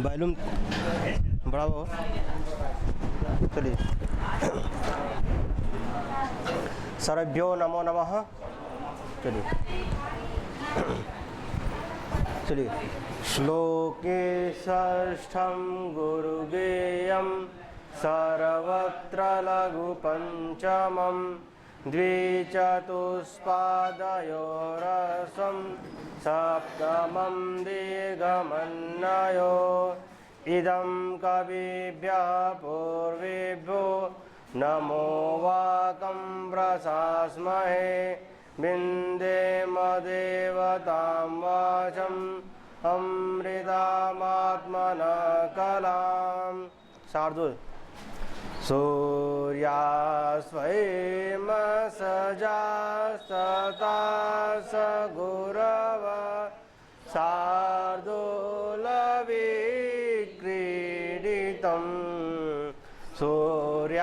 Balloon बड़ा वो। चलिए, सर्वेभ्यो नमो नमः। चलिए चलिए। श्लोके षष्ठं गुरुगेयं सर्वत्र लघुपञ्चमं द्विचतुष्पादयोरसं सप्तमं दीर्घमन्नयो इदं कविभ्यः पूर्वेभ्यो नमो वाकं प्रशास्महे विन्देमदेवतां वाचं अमृतामात्मना कलां। शार्दूल। सूर्यास्वयं सजा सगुरव शार्दूलविक्रीडितं सूर्यास्वयं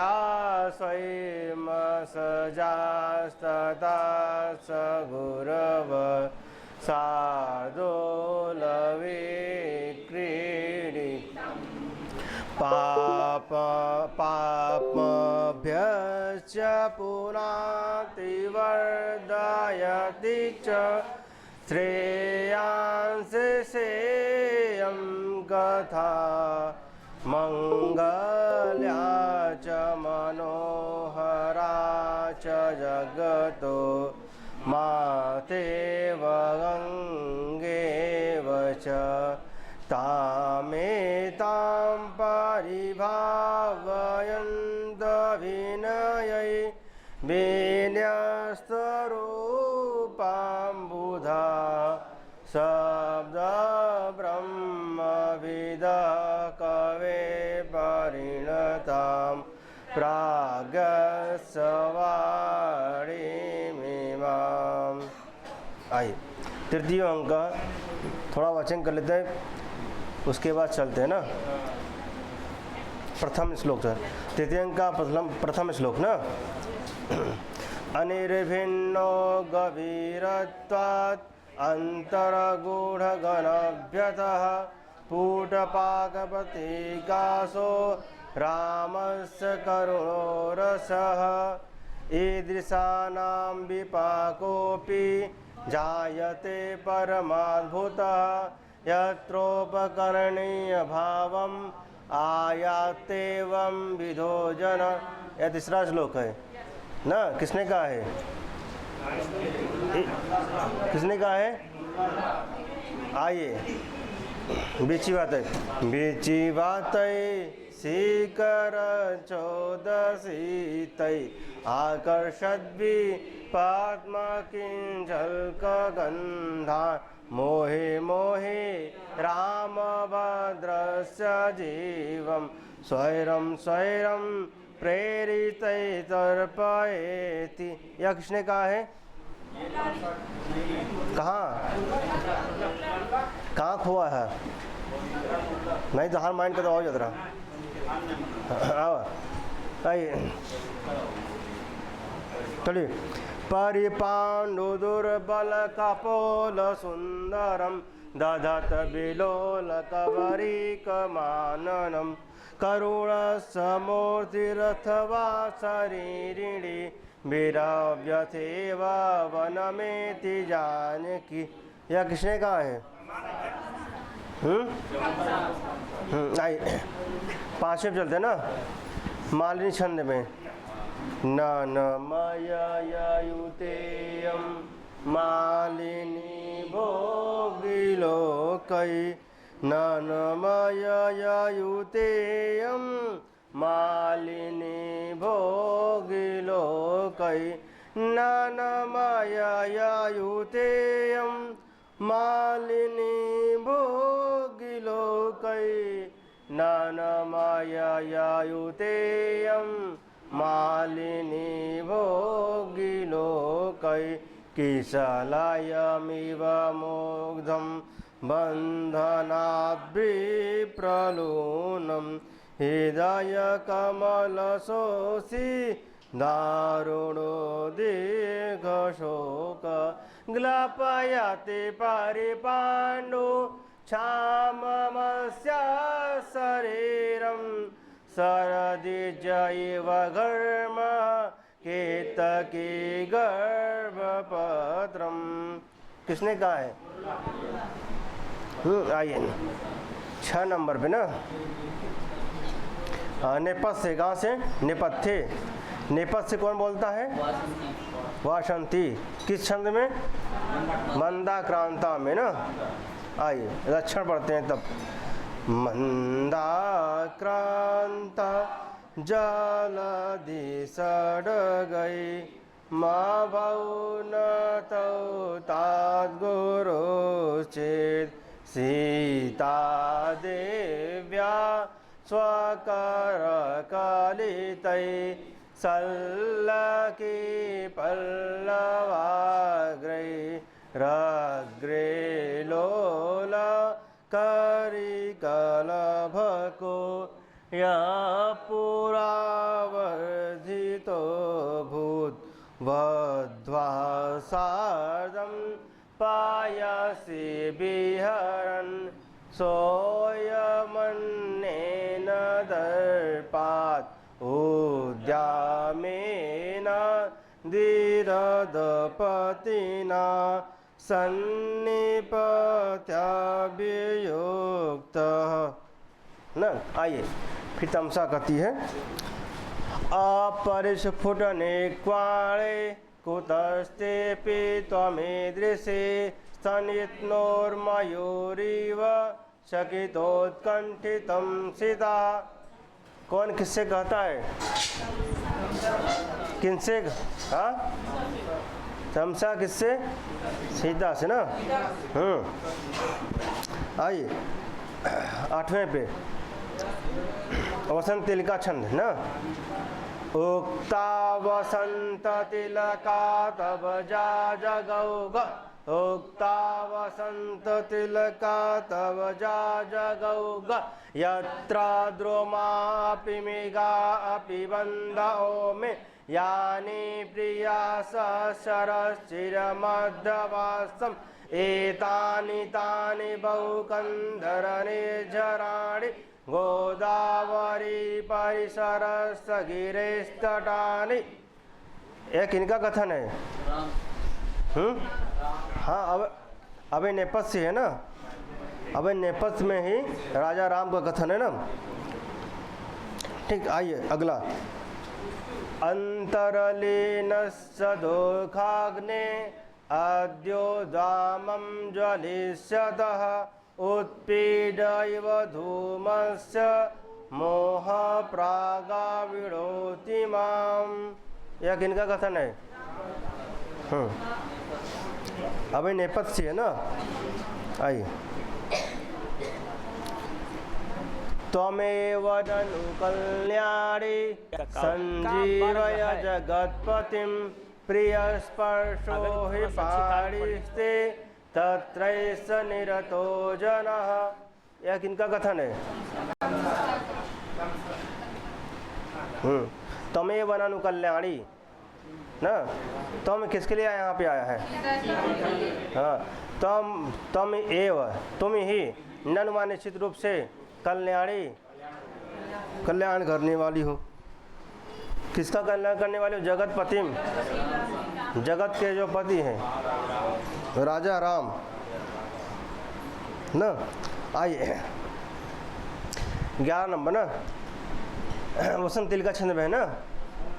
सजास्तथा सगुरव शार्दूलविक्रीडितं पापभ्यश्च पुनातिवर्धयति च श्रेयांसि श्रेयं कथा मङ्गल्या च मनोहरा च जगतो मातेव गङ्गेव च तामेतां परिभावयन्तविनयै विन्यस्तरूपां बुधा शब्दब्रह्मविद कवे परिणतां प्रागस्वाणीमिमाम्। आइए, तृतीय अंक थोड़ा वाचन कर लेते हैं, उसके बाद चलते हैं ना। प्रथम श्लोक सर, तृतीय अंक का प्रथम श्लोक ना। अनिर्भिन्नो गभीरत्वात् अन्तर्गूढगणभ्यतः पूटपाकप्रतीकासो रामस्य करुणो रसः ईदृशानां विपाकोऽपि जायते परमाद्भुतः यत्रोपकरणीयभावम् आयातेवं विधो जन। यह तीसरा श्लोक है ना। किसने कहा है? किसने कहा है? आइए, बीची बात है। बीची बात शिखर चौदसी तय आकर्षद्भि पात्मा किंझल्क गंधा मोहे मोहे रामभद्रस्य जीवं स्वैरं स्वैरं प्रेरितै तर्पयेति। यह किसने कहा है? कहाँ खोआ है? नहीं तो हर माइंड का तो और जद रहा। चलिए। परिपाण्डु दुर्बल कपोल सुंदरम दधत विलोलकवरीकमाननं करुणसमूर्तिरथवा शरीरिणी विरव्यथेव वनमेति जानकी। यह किसने कहा है? आई पांचवें चलते ना। मालिनी छंद में ननमययुतेयं मालिनी भोगिलोकै ननमययुतेयं मालिनी भोगिलोकै ननमययुतेयं मालिनी भोगिलोकै ननमययुतेयं मालिनी भोगिलोकै किशलयमिव मुग्धं बन्धनाद्विप्रलूनं हृदयकमलशोषि दारुणो दीर्घशोक ग्लापयति परिपाण्डु क्षाममस्य शरीरं शरदिजैव घर्म केतकी गर्भपत्रम। किसने कहा है? आइए 6 नंबर पे ना। नेपथ्य से, कहाँ से? नेपथ्य। नेपथ्य से कौन बोलता है? वासंती। किस छंद में? मंदाक्रांता में ना। आइए लक्षण पढ़ते हैं तब। मंदाक्रांता जलधि सडगई माँ भौ न तौ ताद्गुरुश्चेत् सीता देव्या स्वकरकलितै सल्लकी पल्लवाग्रै रग्रे लोल करिकलभको या पुरावर्धितो भूत् वध्वा सार्धं पायसि विहरन् सोऽयमन्नेन दर्पात् उद्यामेन धीरदपतिना सन्निपत्याभियुक्तः न। आइए फिर तमसा कहती है। अपरिस्फुटने क्वाणे कुतस्तेऽपि त्वमीदृशे स्तनितनोर्मयूरिव शकितोत्कण्ठितं सीता। कौन किससे कहता है? किनसे? हाँ, तमसा किससे? सीता से ना। आइए 8वें पे वसंत तिलका छंद ना। उक्ता वसंत तिलका तब जा जगौग। उक्ता वसंत तिलका तब जा जगौग यत्र द्रुमापि मृगा अपि बन्धो मे यानि प्रिया शरश्चिरमध्यवासम् एतानि तानि बहुकन्धरनिर्झराणि गोदावरी परिसरस्य गिरिस्तटानि। यह किनका कथन है? हाँ, अब नेपथ्य है ना। अब नेपथ्य में ही राजा राम का कथन है ना। ठीक, आइए अगला। अंतरलीनस्य दुःखाग्ने अद्योदामं ज्वलिष्यतः उत्पीडैव धूमस्य मोह प्रागाविडोति माम्। यह किनका कथन है? अब नेपथ्य है ना। आइए। त्वमेव ननु कल्याणी संजीवय जगत्पतिं प्रियस्पर्शो हि पाणिस्ते तत्रैष निरतो जनः। यह किनका कथन है? त्वमेव ननु कल्याणी ना। तुम किसके लिए यहाँ पे आया है? हाँ, तुम एव, तुम ही ननु माने निश्चित रूप से कल्याणी, कल्याण करने वाली हो। किसका कल्याण करने वाली हो? जगतपतिम, जगत के जो पति हैं राजा राम ना। आइए 11 नंबर ना। वसंत तिलका छंद में है ना।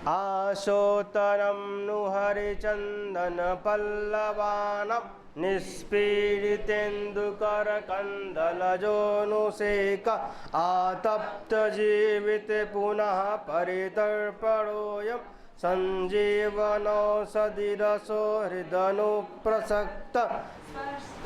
आशोतरम नु हरिचंदन पल्लवानम निष्पीडितेन्दुकर कंदलजोनुसेक आतप्त जीवित पुनः परितर्पणोऽयं संजीवनौषधिरसो हृदनुप्रसक्त।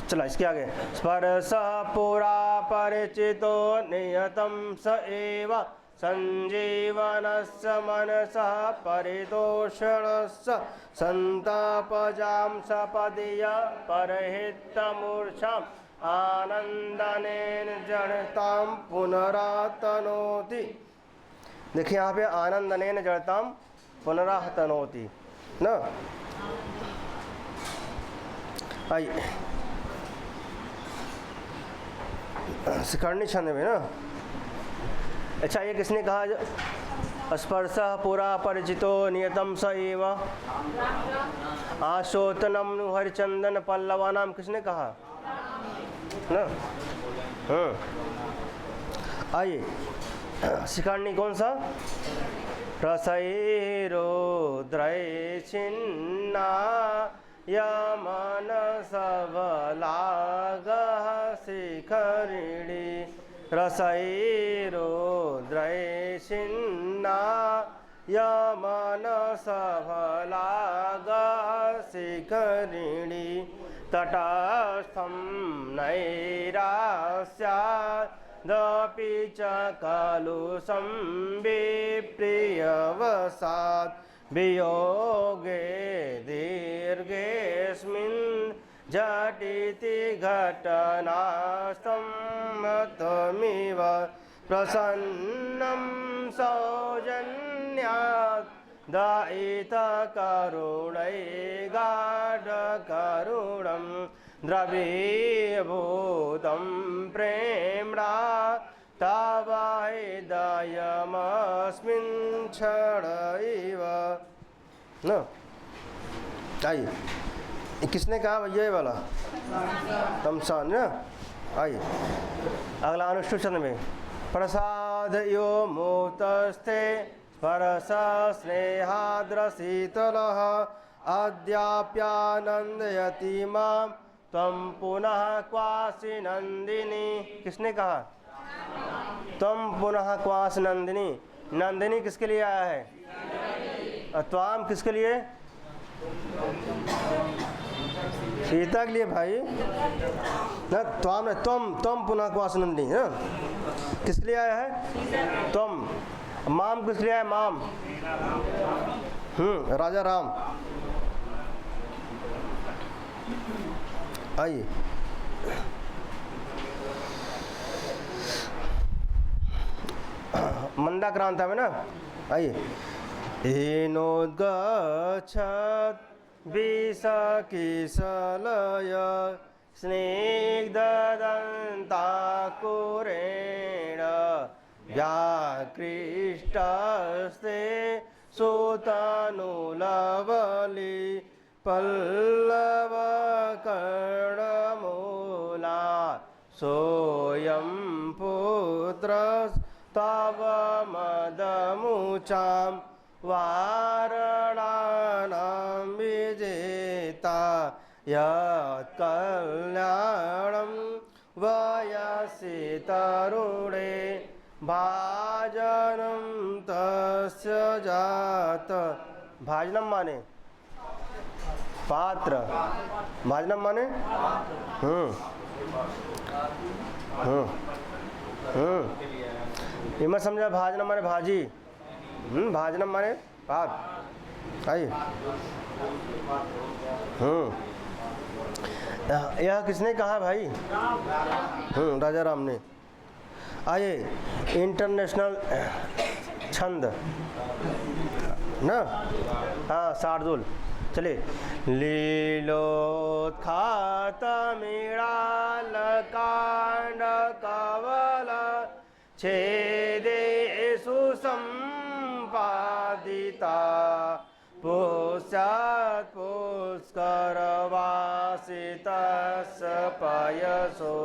चला इसके आगे। स्पर्श पुरा परिचितो नियतं स एव संजीवनस्य मनसः परितोषणस्य संतापजां सपदीय परहितमूर्छाम् आनंदनेन जड़तां पुनरातनोति। देखिए यहाँ पे आनंदनेन जड़तां पुनरातनोति ना। आइए शिखरणी छंद में ना। अच्छा, ये किसने कहा? स्पर्श पुरा परिचितो नियतम स एव आशोतनम नु हरिचंदन पल्लवा नाम, किसने कहा ना? आइए, शिखरणी कौन सा? रसैरोद्रै छिन्ना यमन सबलागः शिखरिणी। रसैरोद्रै छिन्ना यमन सबलागः शिखरिणी। तटस्थं नैरास्यादपि च कलुषं विप्रियवसात् वियोगे दीर्घेऽस्मिन् झटिति घटनास्तम्भतमिव प्रसन्नं सौजन्यात् दायितकरुणै गाढकरुणं द्रवीभूतं प्रेम्णा तव हृदयमस्मिन् क्षणैव न। आइए, किसने कहा भैया ये वाला? तमसान ना। आइए, अगला अनुष्ठुप छंद में प्रसाद यो मूतस्थे परस स्नेहाद्रशीतलः अद्याप्यानन्दयति मां त्वं पुनः क्वासि नंदिनी। किसने कहा? त्वं पुनः क्वासि नंदिनी। नंदिनी किसके लिए आया है? त्वाम किसके लिए? सीता के लिए भाई ना। त्वाम है तुम पुनः क्वासि नंदिनी है। किसके लिए आया है? तुम। माम किस लिए आया? माम राजा राम। आइए, मंदाक्रांता में ना। आइए, हेनोद्गच्छत् विषकिशलय स्निग्धदन्ताकुरेण व्याकृष्टस्ते सुतनुलवली पल्लवकर्णमूला सोऽयं पुत्रस्तव मदमुचां वारणानां विजेता यत्कल्याणं वयसि तरुणे भाजनं तस्य जात। भाजनम माने पात्र, भाजनम माने ये मत समझा भाजनम माने भाजी, भाजनम माने पात्र। आइए, यह किसने कहा भाई? राजा राम ने। आइए, इंटरनेशनल छंद ना। हाँ, शार्दुल। चलिए, लीलोत्खातमीळालकाण्ड कवल छेदेषु सम्पादिता पुष्यात् पुष्करवासितस्य पयसो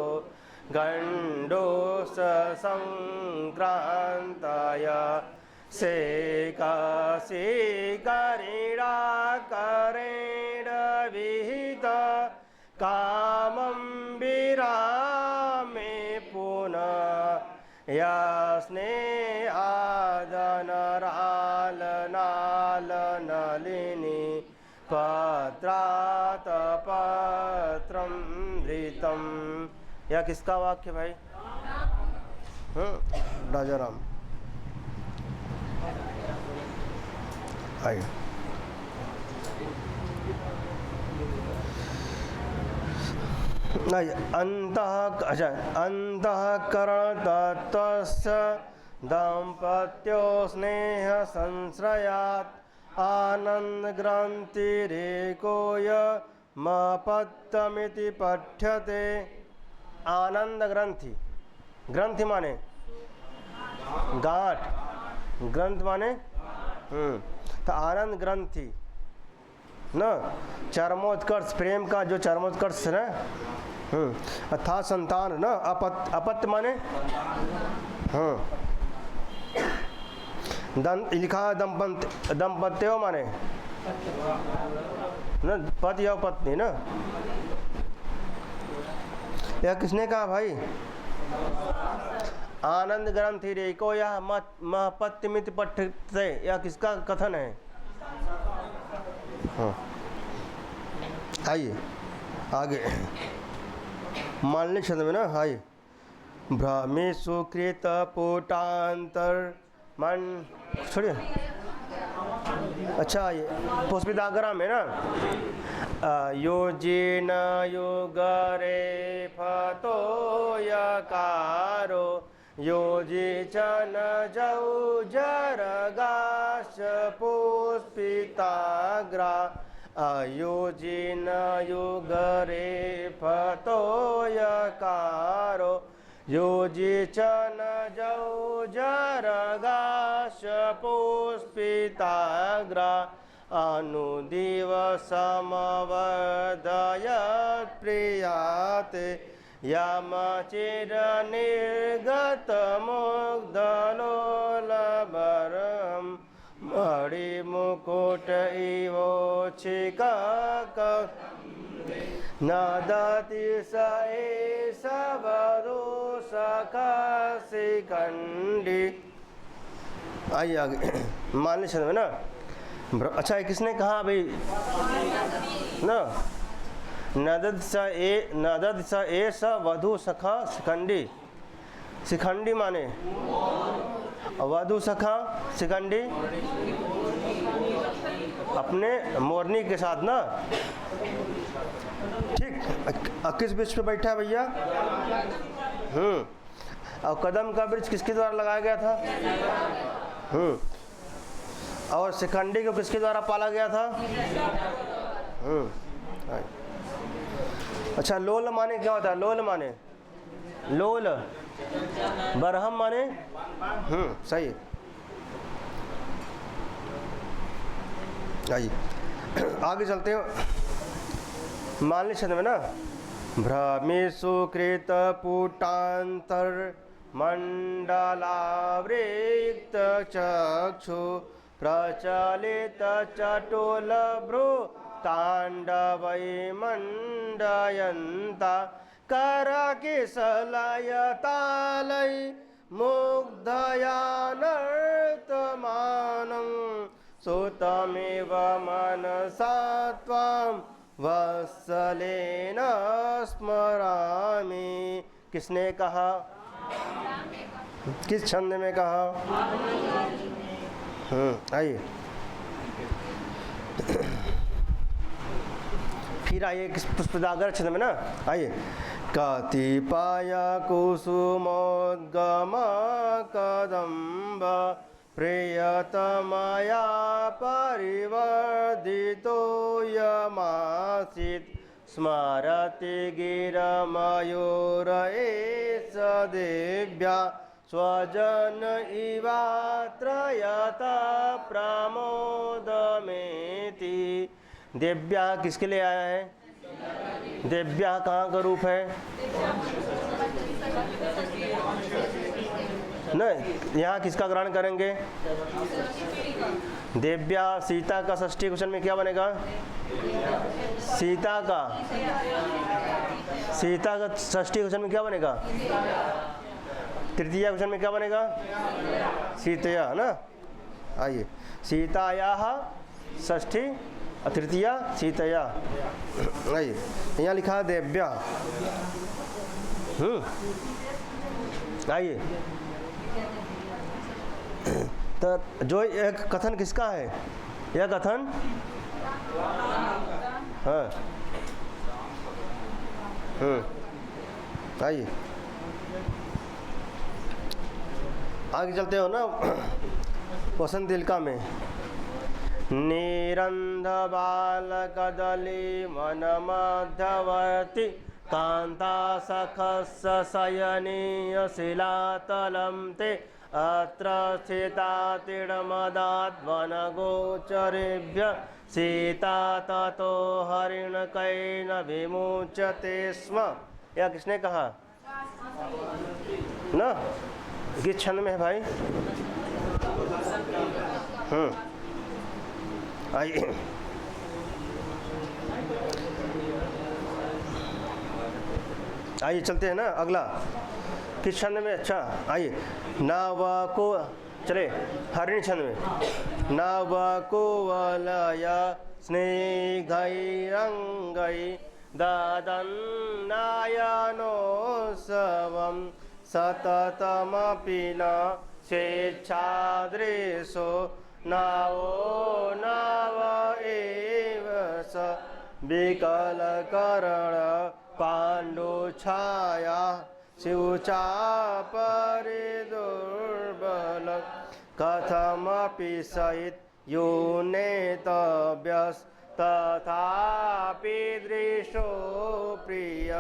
गण्डोष संक्रान्तय शेखशिखरिणा करेण विहित कामं विरामे पुनः यस्नेहादनरालनालनलिनी पत्रात् पत्रं धृतं। यह किसका वाक्य भाई? राजा राम। आइए, अंतःकरण तत्त्वस्य दाम्पत्यो स्नेह संश्रयात् आनन्दग्रन्थिरेकोऽयमपत्यमिति पठ्यते। आनंद ग्रंथि ग्रंथि माने गांठ, ग्रंथ माने तो आनंद ग्रंथि न, चरमोत्कर्ष, प्रेम का जो चरमोत्कर्ष है ना। अथा संतान न, अपत्य माने लिखा दंपत्यो माने न, पति और पत्नी ना। यह किसने कहा भाई? आनंद ग्रंथि रे को यह महपत्यमित पठ्यते, यह किसका कथन है? आइए आगे मानने छंद में ना। आइए भ्रामे सुकृत पुटांतर मन, छोड़िए। अच्छा ये पुष्पिताग्रा में ना, योजेन योगरे फतो यकारो योजे चन जौ जरगाश पुष्पिताग्रा अयोजेन योगरे फतो यकारो योजे चन जौ जरगाश पुष्पिताग्रा अनुदिव समवदयत् प्रियाते यमचिर निर्गत मुग्धलोलबरं मणिमुकुट इवोच्छिकक नदति स एष वधू सखा शिखंडी। आइए आगे मान लीजिए में ना। अच्छा ये किसने कहा भाई ना? नदद स एष वधू सखा शिखंडी। शिखंडी माने वधू सखा शिखंडी अपने मोरनी के साथ ना। ठीक, किस वृक्ष पे बैठा है भैया? और कदम का वृक्ष किसके द्वारा लगाया गया था? और शिखंडी को किसके द्वारा पाला गया था? अच्छा लोल माने क्या होता है? लोल माने लोल, बरहम माने सही। आइए आगे चलते हो। मानने छंद में ना। भ्रमेषु कृत पुटांतर मंडलावृत चक्षु प्रचलित चटुल भ्रू तांडवै मंडयन्ता करकिशलयतालै मुग्धया नर्तमानं सुतमेव मनसा त्वां वत्सलेन स्मरामि। किसने कहा? किस छंद में कहा? आइए फिर आइए किस पुष्पिताग्र छंद में ना। आइए कतिपय कुसुमोद्गम कदम्ब प्रियतमया परिवर्धितो यमासीत् स्मरति गिरमयूर एष देव्या स्वजन इवात्रयत प्रमोदमेति। देव्या किसके लिए आया है? देव्या कहाँ का रूप है? नहीं, यहाँ किसका ग्रहण करेंगे? देव्या सीता का षष्ठी क्वेश्चन में क्या बनेगा? सीता का षष्ठी क्वेश्चन में क्या बनेगा? तृतीया क्वेश्चन में क्या बनेगा? सीतया है ना। आइए सीताया षष्ठी और तृतीया सीतया। आइए यहाँ लिखा है देव्या। आइए तो जो एक कथन किसका है? यह कथन हाँ आइए आगे चलते हो ना। वसंत तिलका में निरंध बाल कदली मन मध्यवर्ती कांता सखस्स शयनीय शिलातलं ते अत्र स्थिता तिडमदाद्वनगोचरेभ्य सीता ततो हरिणकैन विमुच्यते स्म। यह किसने कहा ना? किस छंद में है भाई? आइए आइए चलते हैं ना अगला। किस छंद में? अच्छा आइए। नावको चले हरिणी छंद में। नावको वलया स्नेहैरंगै ददन्नायनोत्सवं सततमपि न स्वेच्छादृशो नावो नाव एव स विकलकर्ण पाण्डुछाया शिवचापरि दुर्बल कथमपि सहित यो नेतव्यस्तथापि दृशो प्रिय।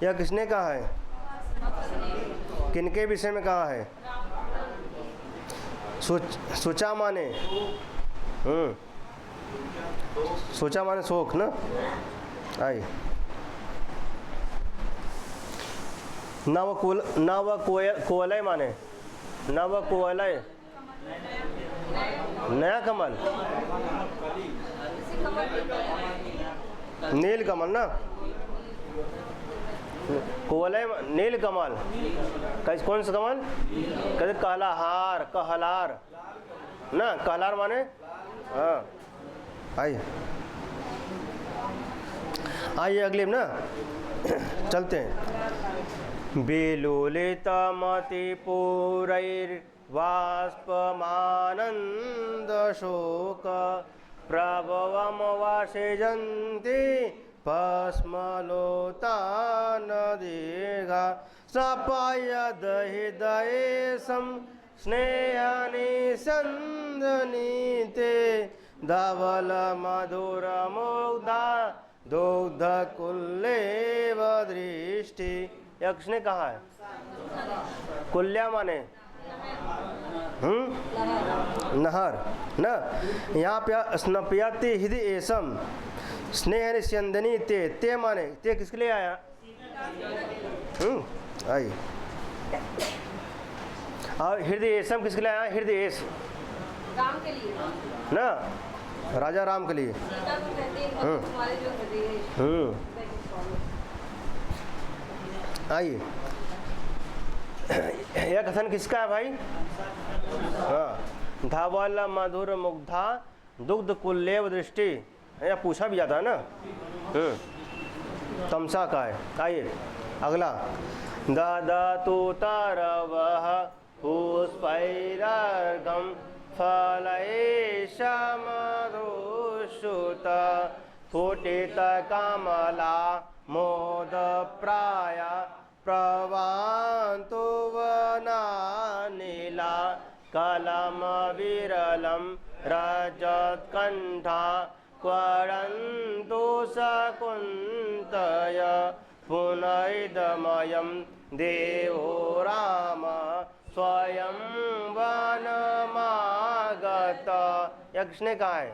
यह किसने कहा है? किनके विषय में कहा है? सोचा माने सोचा माने शोक ना। आई नव कोलय माने नव कोलय नया कमल नील कमल ना। कोलय नील कमल कैसे? कौन सा कमल? कहते कहलाहार कहलार ना। कहलार माने हाँ। आइए आइए अगले ना चलते हैं। विलुलितमतिपूरैर्वाष्पमानन्दशोक प्रभवं वासिजन्ति भस्मलोतानदीर्घा सपायदहृदयेशं स्नेहनिसन्दनीते धवलमधुरमुग्धा दुग्धकुल्लेव दृष्टि। यक्ष ने कहा है कुल्या माने नहर न। यहाँ पे स्नपयति हृदय एसम स्नेह निस्यंदनी ते माने ते किसके लिए आया? आई और हृदय एसम किसके लिए आया? हृदय एस राम के लिए ना, राजा राम के लिए। आइए यह कथन किसका है भाई? हाँ, धावल मधुर मुग्धा दुग्ध कुल्लेव दृष्टि। यह पूछा भी जाता है ना। तमसा का है। आइए अगला। ददतु तरवः पुष्पैरर्घं फलैषमधुश्रुत फुटितकमला मोदप्राया प्रवान्तु वनानीला कलमविरलं रजत्कण्ठा क्वरन्तु शकुन्तय पुनरिदमयं देवो राम स्वयं वनमागत। यक्ष ने कहा है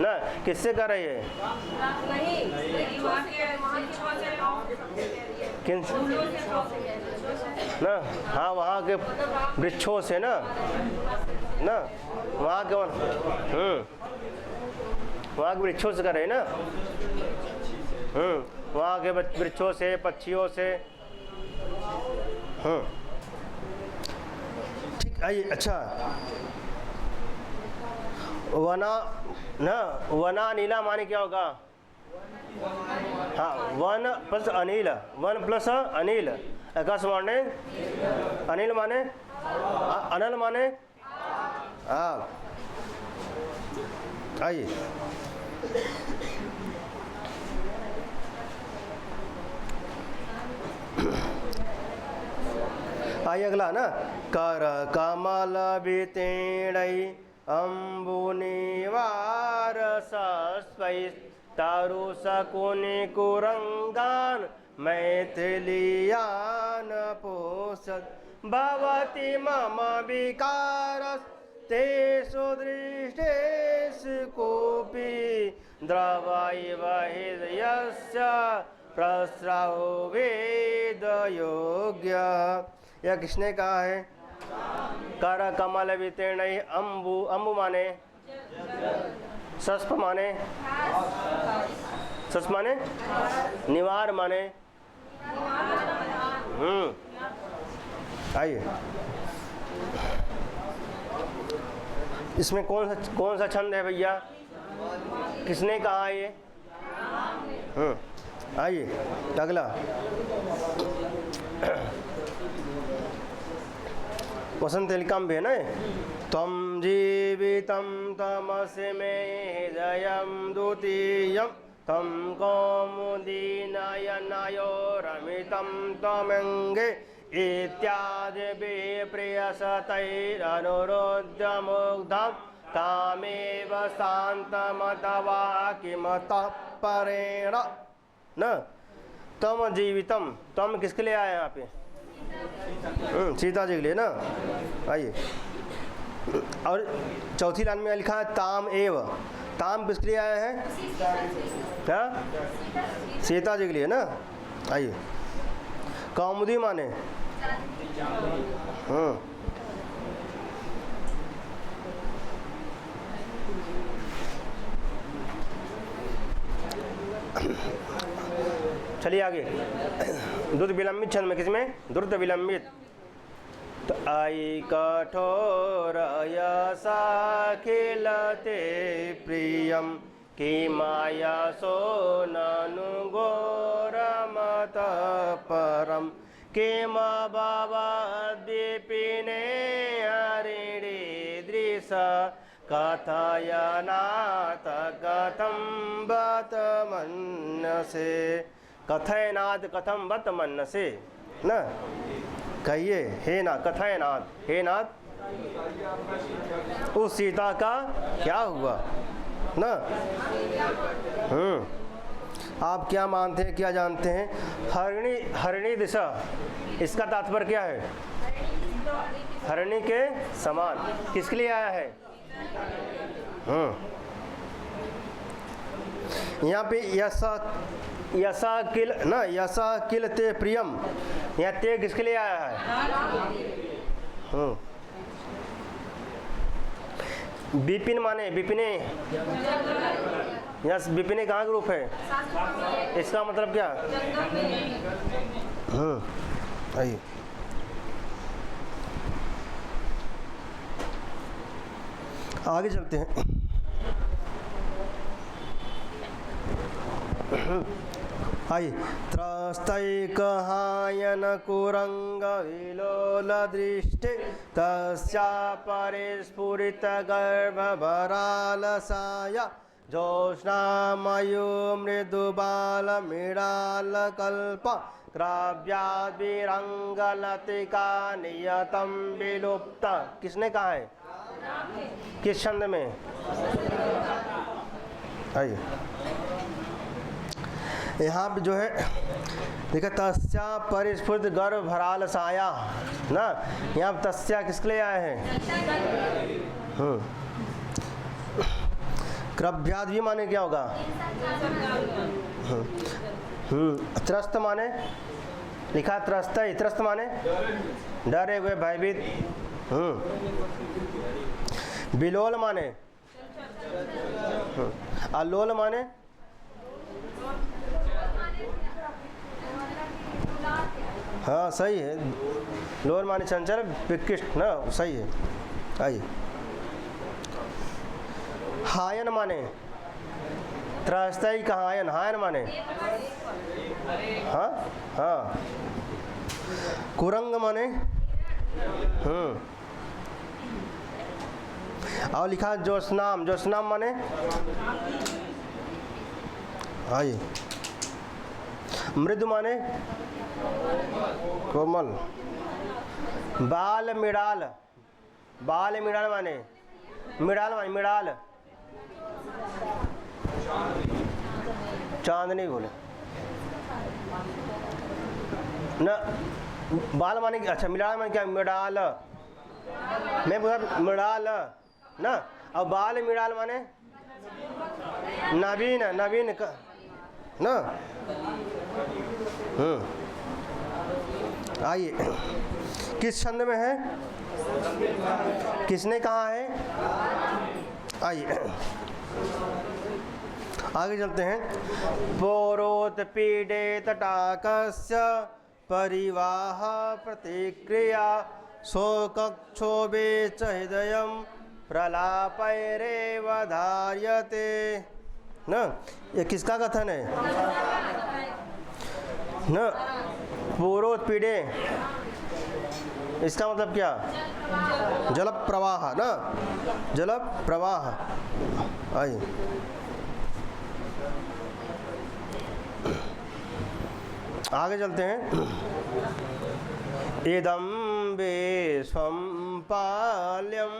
ना। किससे कर रही है? किन ना? हाँ वहाँ के वृक्षों से ना वहाँ के वहाँ के वृक्षों से कर रहे ना। वहाँ के वृक्षों से पक्षियों से। ठीक। आइए अच्छा। वना ना वना नीला माने क्या होगा? हाँ वन प्लस अनिल, वन प्लस अनिल। आकाश माने अनिल माने अनल माने आग। आइए आइए अगला ना। कर कमल वितीर्णै अम्बुनिवार सस्वै तारु शकुनि कुरंगान मैथिलीयान पोषत भवति मम विकारस्तेषु दृष्टेषु कोऽपि द्रवैव हृदयस्य प्रस्रवो वेद योग्य। यह किसने कहा है? कर कमल वितीर्ण अम्बु, अम्बु माने सस्प माने, सस्प माने निवार माने। आइए, इसमें कौन सा छंद है भैया? किसने कहा ये? आइए अगला, वसंत लिकाम भी है ना। तम जीवितं तमसि मे हृदयं द्वितीयं तम कौमुदीनयनयो रमितं त्वमङ्गे इत्यादि प्रियसतैरनुरोध्य मुग्धं तामेव शान्तमतवा किमतः परेण न तम जीवितम। तम किसके लिए आया यहाँ पे? सीता जी के लिए ना। आइए, और चौथी लाइन में लिखा है ताम एव। ताम किसके लिए आया है? क्या? सीता जी के लिए ना। आइए, कौमुदी माने चलिए आगे। द्रुत विलंबित छंद में किसमें? द्रुत विलंबित। तो आई कठोर यसा खिलते प्रियम कि माया सो ननु घोरमत परम किम बाबा दीपिने हरिणी दृश कथयनाथ कथम बत मनसे। कथयनाथ कथम बत मनसे न, कहिए हे नाथ, कथयनाथ हे नाथ उस सीता का क्या हुआ न। आप क्या मानते हैं, क्या जानते हैं? हरिणी, हरिणी दिशा, इसका तात्पर्य क्या है? हरिणी के समान। किसके लिए आया है? यहाँ पे यसा किल न, यसा किल ते प्रियम, यहाँ ते किसके लिए आया है? विपिन माने विपिने, यस विपिने कहाँ का रूप है? इसका मतलब क्या? आइए, आगे चलते हैं। आइए, त्रस्तैकहायन कुरंग विलोल दृष्टि तस्या परिस्फुरित गर्भभरालसाया जोष्णामयो मृदुबाल मृडाल कल्प क्राव्याद्विरंगलतिका नियतम विलुप्त। किसने कहा है? किस छंद में? आइए, यहाँ पे जो है देखा तस्या परिस्फुट गर्भ भराल साया ना। यहाँ तस्या किसके लिए आए हैं? क्रभ्याद भी माने क्या होगा? त्रस्त माने लिखा त्रस्त, त्रस्त माने डरे हुए भयभीत। बिलोल माने अलोल माने हाँ सही है, लोल माने चंचल विकृष्ट ना, सही है। आइए, हायन माने त्रस्तई का हायन, हायन माने हाँ हाँ। कुरंग माने और लिखा जोस्नाम, जोस्नाम माने आइए। मृदु माने कोमल। बाल मिड़ाल, बाल मिड़ाल माने मिड़ाल माने मिड़ाल चांदनी बोले ना। बाल माने अच्छा मिलाल माने क्या? मिडाल, मैं बोला मिडाल ना। अब बाल मिडाल माने नवीन, नवीन का ना। आइए किस छंद में है, किसने कहा है? आइए आगे चलते हैं। पौरोत पीडे तटाकस्य परिवाह प्रतिक्रिया शोकक्षोभे च हृदयं प्रलापैरेव धार्यते न। ये किसका कथन है न? पौरोत्पीडे इसका मतलब क्या? जल प्रवाह ना, जल प्रवाह। आइए आगे चलते हैं। इदं विश्वं पाल्यं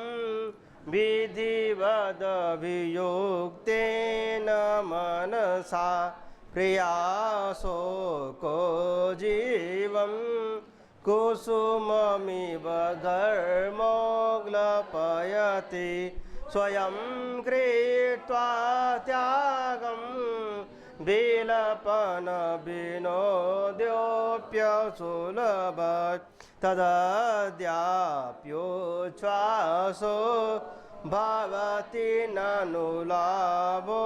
विधिवदभियुक्तेन मनसा प्रियाशोको जीवं कुसुममिव घर्मोग्लपयति स्वयं कृत्वा त्यागं विलपन विनोद्योऽप्यसुलभ तदद्याप्योच्छ्वासो भवति ननु लाभो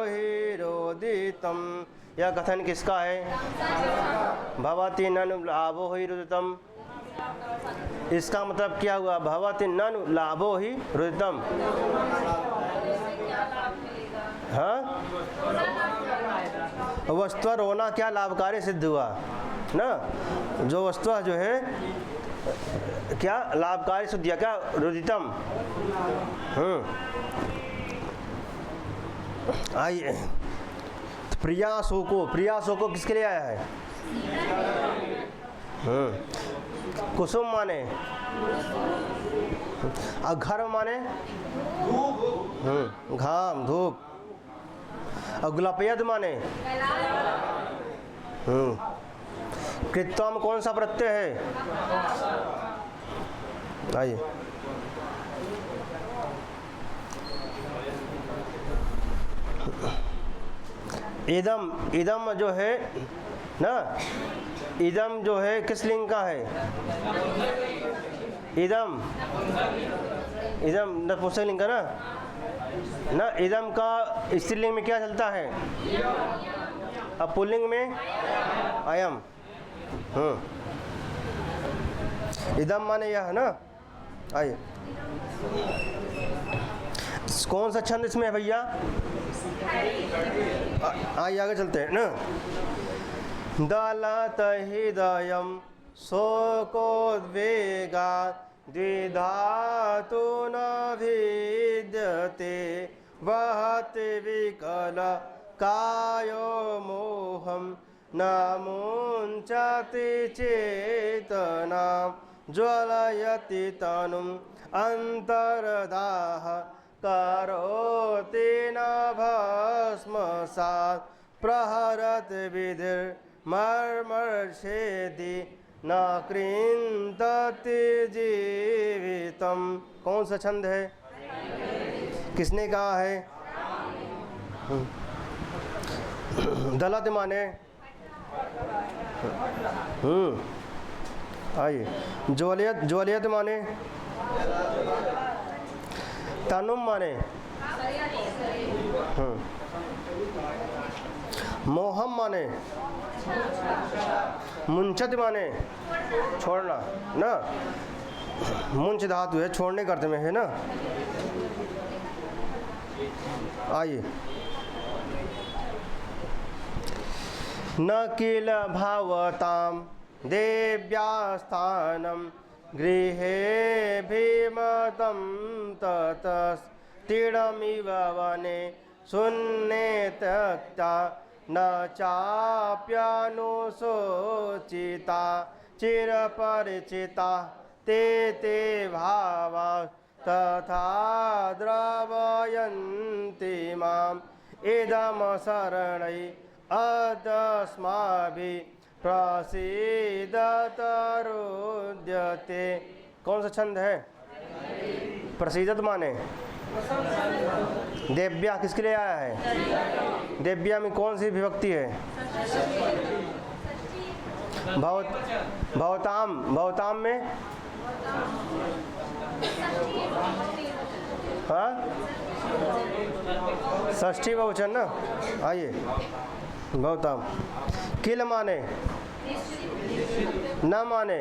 हिरोदितम्। यह कथन किसका है? भवति ननु लाभो हिरोदितम्। इसका मतलब क्या हुआ? भवति ननु लाभो ही रुदितम्। हाँ, वस्तु रोना क्या लाभकारी सिद्ध हुआ ना। जो वस्तु जो है क्या लाभकारी सिद्ध क्या? रुदितम। आइए प्रियासो को किसके लिए आया है? कुसुम माने अघर्म माने घाम धूप। अग्लपयद माने कृत्वा में कौन सा प्रत्यय है? आइए इदम जो है ना, इदम जो है किस लिंग का है? इदम नपुंसकलिंग का ना। इदम का स्त्रीलिंग में क्या चलता है? अब पुल्लिंग में अयम। इदम माने यह ना। आइए कौन सा छंद इसमें है भैया? आइए आगे चलते हैं ना। दलत हृदयं शोकोद्वेगा द्विधातु न भिद्यते वहति विकल कायो मोहं न मुञ्चति चेतनां ज्वलयति तनुम् अन्तर्दाह करोति न भस्मसात् प्रहरत विधिर्मर्मर्षेदि न कृन्तति जीवितम्। कौन सा छंद है? किसने कहा है? दलत माने आइए ज्वलियत माने तनुम माने मोहम माने मुंचत माने छोड़ना ना। मुंच धातु है छोड़ने के अर्थ में है ना। आइए न किल भावतां देव्यास्थानं गृहे भीमतं ततस्तिडमिव वने शून्ये त्यक्ता न चाप्यनुशोचिता चिरपरिचिता ते भावा तथा द्रवयन्ति माम् इदं शरणै अदस्माभिः प्रसीदतरुद्यते। कौन सा छंद है? प्रसीदत माने देव्या किसके लिए आया है? देव्या में कौन सी विभक्ति है? भवताम। भवताम में हाँ षष्ठी बहुवचन ना। आइए भवताम। किल माने न माने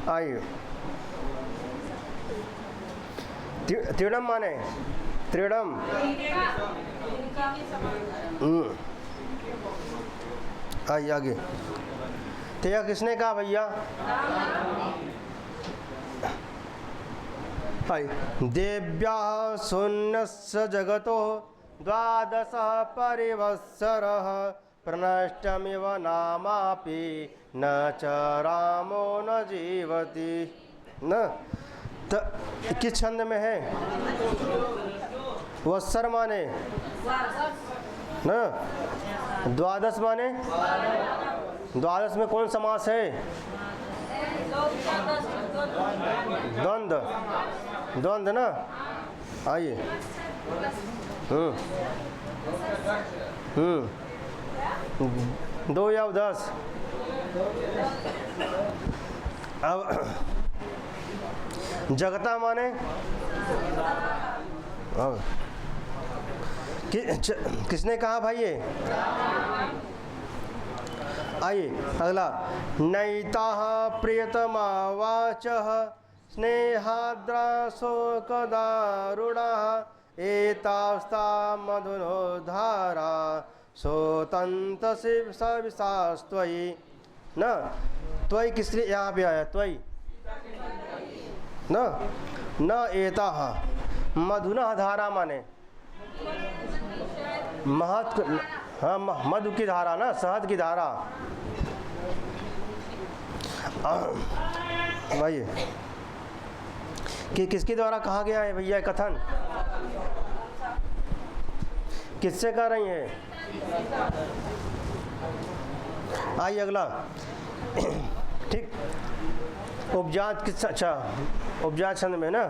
आइए त्रिडम माने त्रिडम। आइए आगे। तो यह किसने कहा भैया? देव्या शून्यस्य जगतो द्वादश परिवत्सरः प्रनष्टमिव नामापि न च रामो न जीवति। न तो किस छंद में है? वत्सर माने न, द्वादश माने द्वादश में कौन समास है? द्वंद्व। द्वंद्व ना। आइए दो या 10। अब जगता माने किसने कहा भाई ये? आइए अगला। नैताः प्रियतमा वाचः स्नेहाद्राशोकदारुणाः एतास्ता मधुनोद्धारा सोतंत सविशास्त्वयि। न त्वयि किस लिए यहाँ पे आया? त्वयि न एताः मधुना धारा माने महत। हाँ मधु की धारा ना, शहद की धारा। भाई कि किसके द्वारा कहा गया है भैया कथन? किससे कह रही हैं? आइए अगला। ठीक उपजात किस? अच्छा उपजात छंद में ना।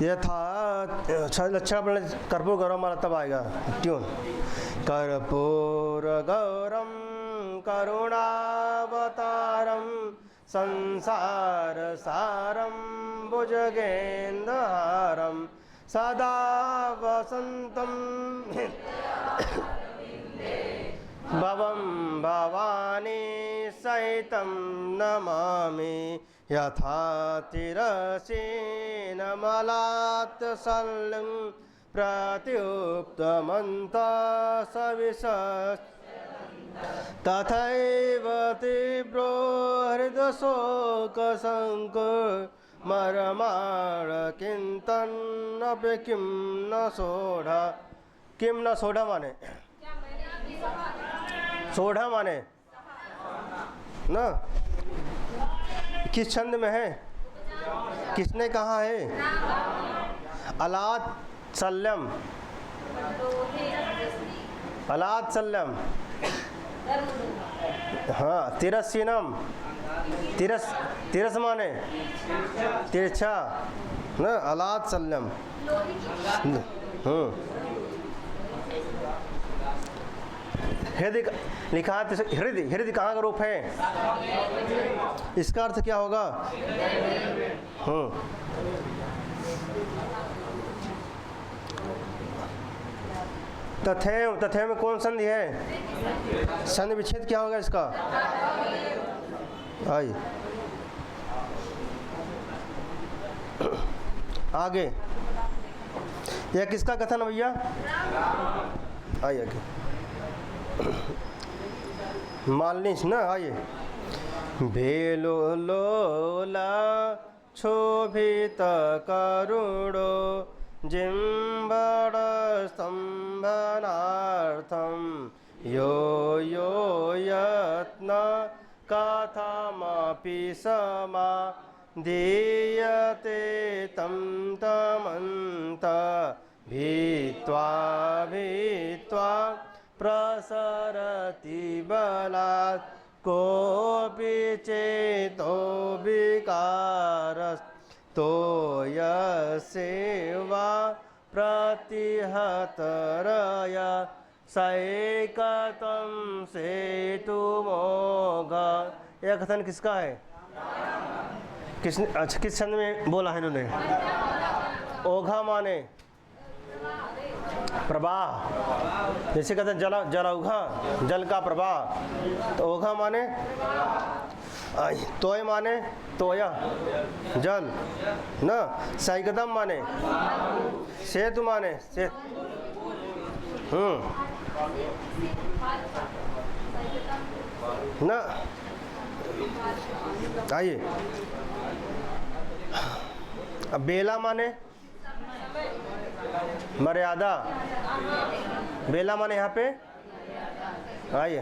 यथा अच्छा अपने कर्पूर गौरम वाला तब आएगा ट्यून। कर्पूर गौरम करुणावतारम संसार सारम भुजगेन्द्रहारम सदा वसंतम भवं भवानी सहितं नमामि यथा तिरसीन मलात् सल्लं प्रत्युप्तमन्तः सविशस् तथैव तीव्रो हृदशोकसङ्कुमरमाण किन्तन्नपि किं न सोढ़ा। किम न सोढ़ा माने सोढ़ा माने न। किस छंद में है? किसने कहा है? अलात सल्लम। अलात सल्लम। हाँ तिरस्सीनम। तिरस माने तिरछा न। अलात सल्लम। हृदय लिखा है। हृदय हृदय कहाँ का रूप है? इसका अर्थ क्या होगा? तथैव। तथैव में कौन संधि है? संधि विच्छेद क्या होगा इसका? आई आगे। यह किसका कथन भैया? आइए आगे। मालनीश ना। आइए। भेलो लोला क्षोभित करुणो जिम्बड़ स्तंभनार्थम यो यो यत्न कथमपि समा दीयते तं तमन्त भीत्वा भीत्वा प्रसरति बलात् कोऽपि चेतो विकारस्तो यस्यैवा प्रतिहतरया सैकतं सेतुमोघ। यह कथन किसका है? किसने? अच्छा, किस छंद में बोला है इन्होंने? ओघा माने प्रवाह, जैसे कहते हैं जल उघा, जल का प्रवाह। तो ओघा माने तोय माने तोया जल न, सैकदम माने सेतु माने सेत। न आइए, अब बेला माने मर्यादा, बेला माने यहाँ पे आइए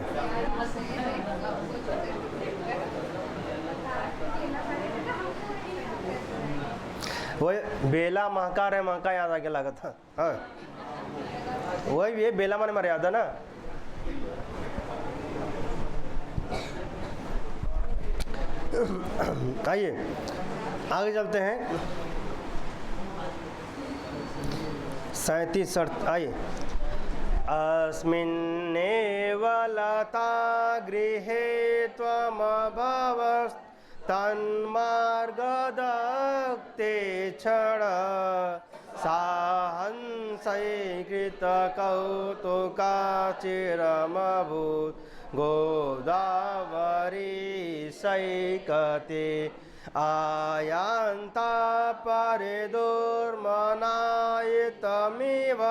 वही बेला महकार है, महका याद आ गया लागत। हाँ वही ये बेला माने मर्यादा ना। आइए आगे चलते हैं। 37 शर्त आइए। अस्मिन्नेव लता गृहे त्वमभवस् तन्मार्गदत्ते क्षण साहंसैकृतकौतुकाचिरमभूत् गोदावरी सैकते आयान्ता परिदुर्मनायितमिव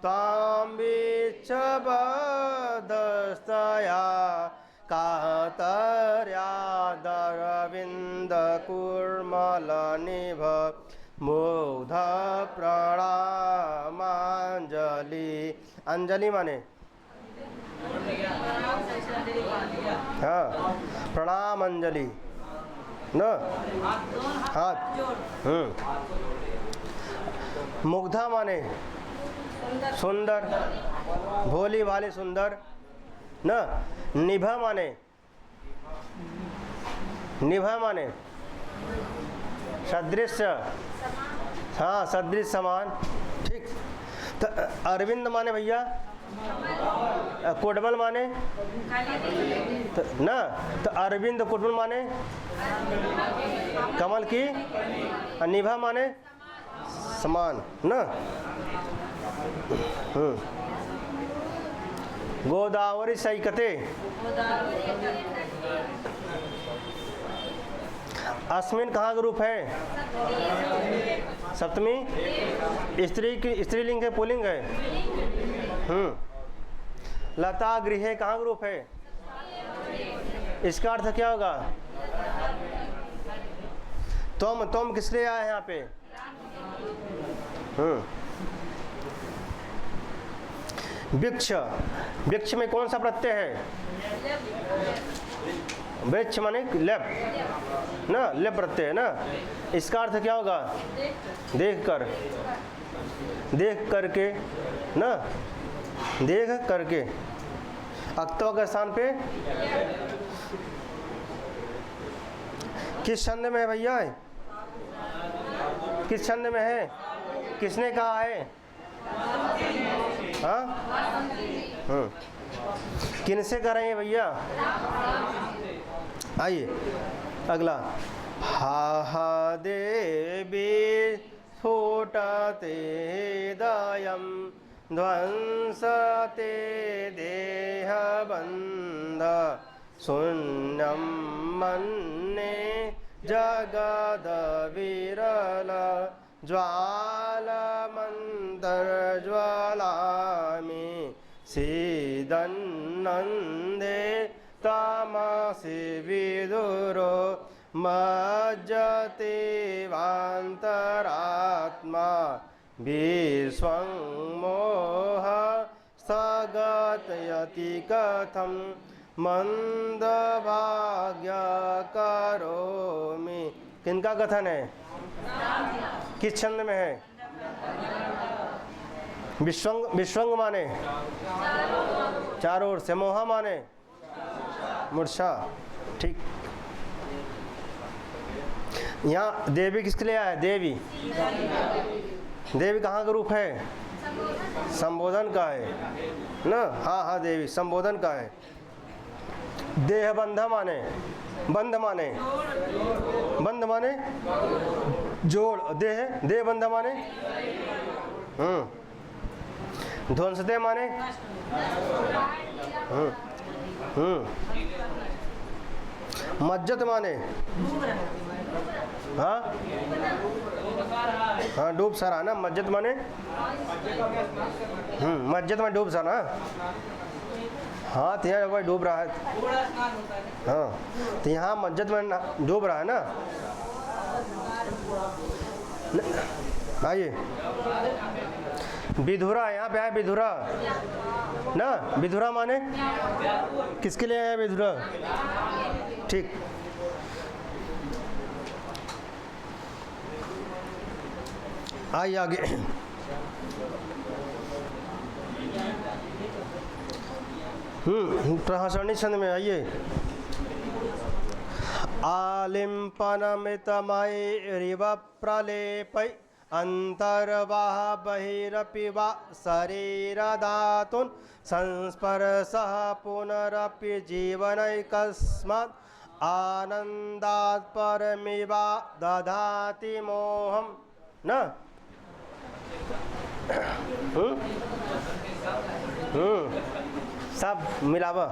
तां विच्छबदस्तया कातर्यादरविन्दकुर्मलनिभ मुग्ध प्रणामांजलि। अंजलि माने हाँ प्रणाम अंजलि न हाथ। मुग्धा माने सुंदर, भोली भाली सुंदर न। निभा माने सदृश, हाँ सदृश समान, ठीक। तो अरविंद माने भैया कोटबल माने तो न, तो अरविंद कोटबल माने कमल की, निभा माने समान न। गोदावरी सैकते, अस्मिन कहाँ का रूप है? सप्तमी, स्त्री की स्त्रीलिंग है पुल्लिंग है? लता गृहे कहाँ का रूप है? इसका अर्थ क्या होगा? तुम किस लिए आए यहाँ पे? वृक्ष, वृक्ष में कौन सा प्रत्यय है? वृक्ष माने लेप ना, लेप प्रत्यय है ना। इसका अर्थ क्या होगा? देख कर, देख करके ना, देख करके। अक्तवा के स्थान पे किस छंद में है भैया? किस छंद में है? किसने कहा है? हाँ किनसे कर रहे हैं भैया? आइए अगला। हा हा देवी स्फुटते दयं ध्वंसते देहबन्ध शून्यं मन्ये जगद्विरल ज्वालमन्तर्ज्वलामि सीदन्नन्दे तमसि विदुरो मज्जते वान्तरात्मा विश्वं मोह स्थगतयति कथं मन्दभाग्य करोमि किनका कथन है? किस छंद में है? विश्वंग माने चारों ओर से, मोहा माने मूर्छा। ठीक। यहाँ देवी किसके लिए आया है? देवी, देवी कहाँ का रूप है? संबोधन का है ना? हाँ हाँ, देवी संबोधन का है। देह बंध माने, बंध माने, बंध माने जोड़, देह बंध माने ध्वंसते माने मज्जत माने हाँ हाँ, डूब सारा ना। मस्जिद माने मस्जिद में डूब सारा। हाँ, तो यहाँ भाई डूब रहा है। हाँ, तो यहाँ मस्जिद में डूब रहा है ना। आइए, विधुरा यहाँ पे है। विधुरा ना, विधुरा माने किसके लिए है? विधुरा। ठीक। आइए आगे। प्रहसनी छंद में आइए। आलिम्पनमितमयिरिव प्रलेपै अंतर्वाह बहिरपि वा शरीरधातुन् संस्पर्शः पुनरपि जीवनैकस्मात् आनन्दात् परमिवा दधाति मोहम् न। सब मिलावा।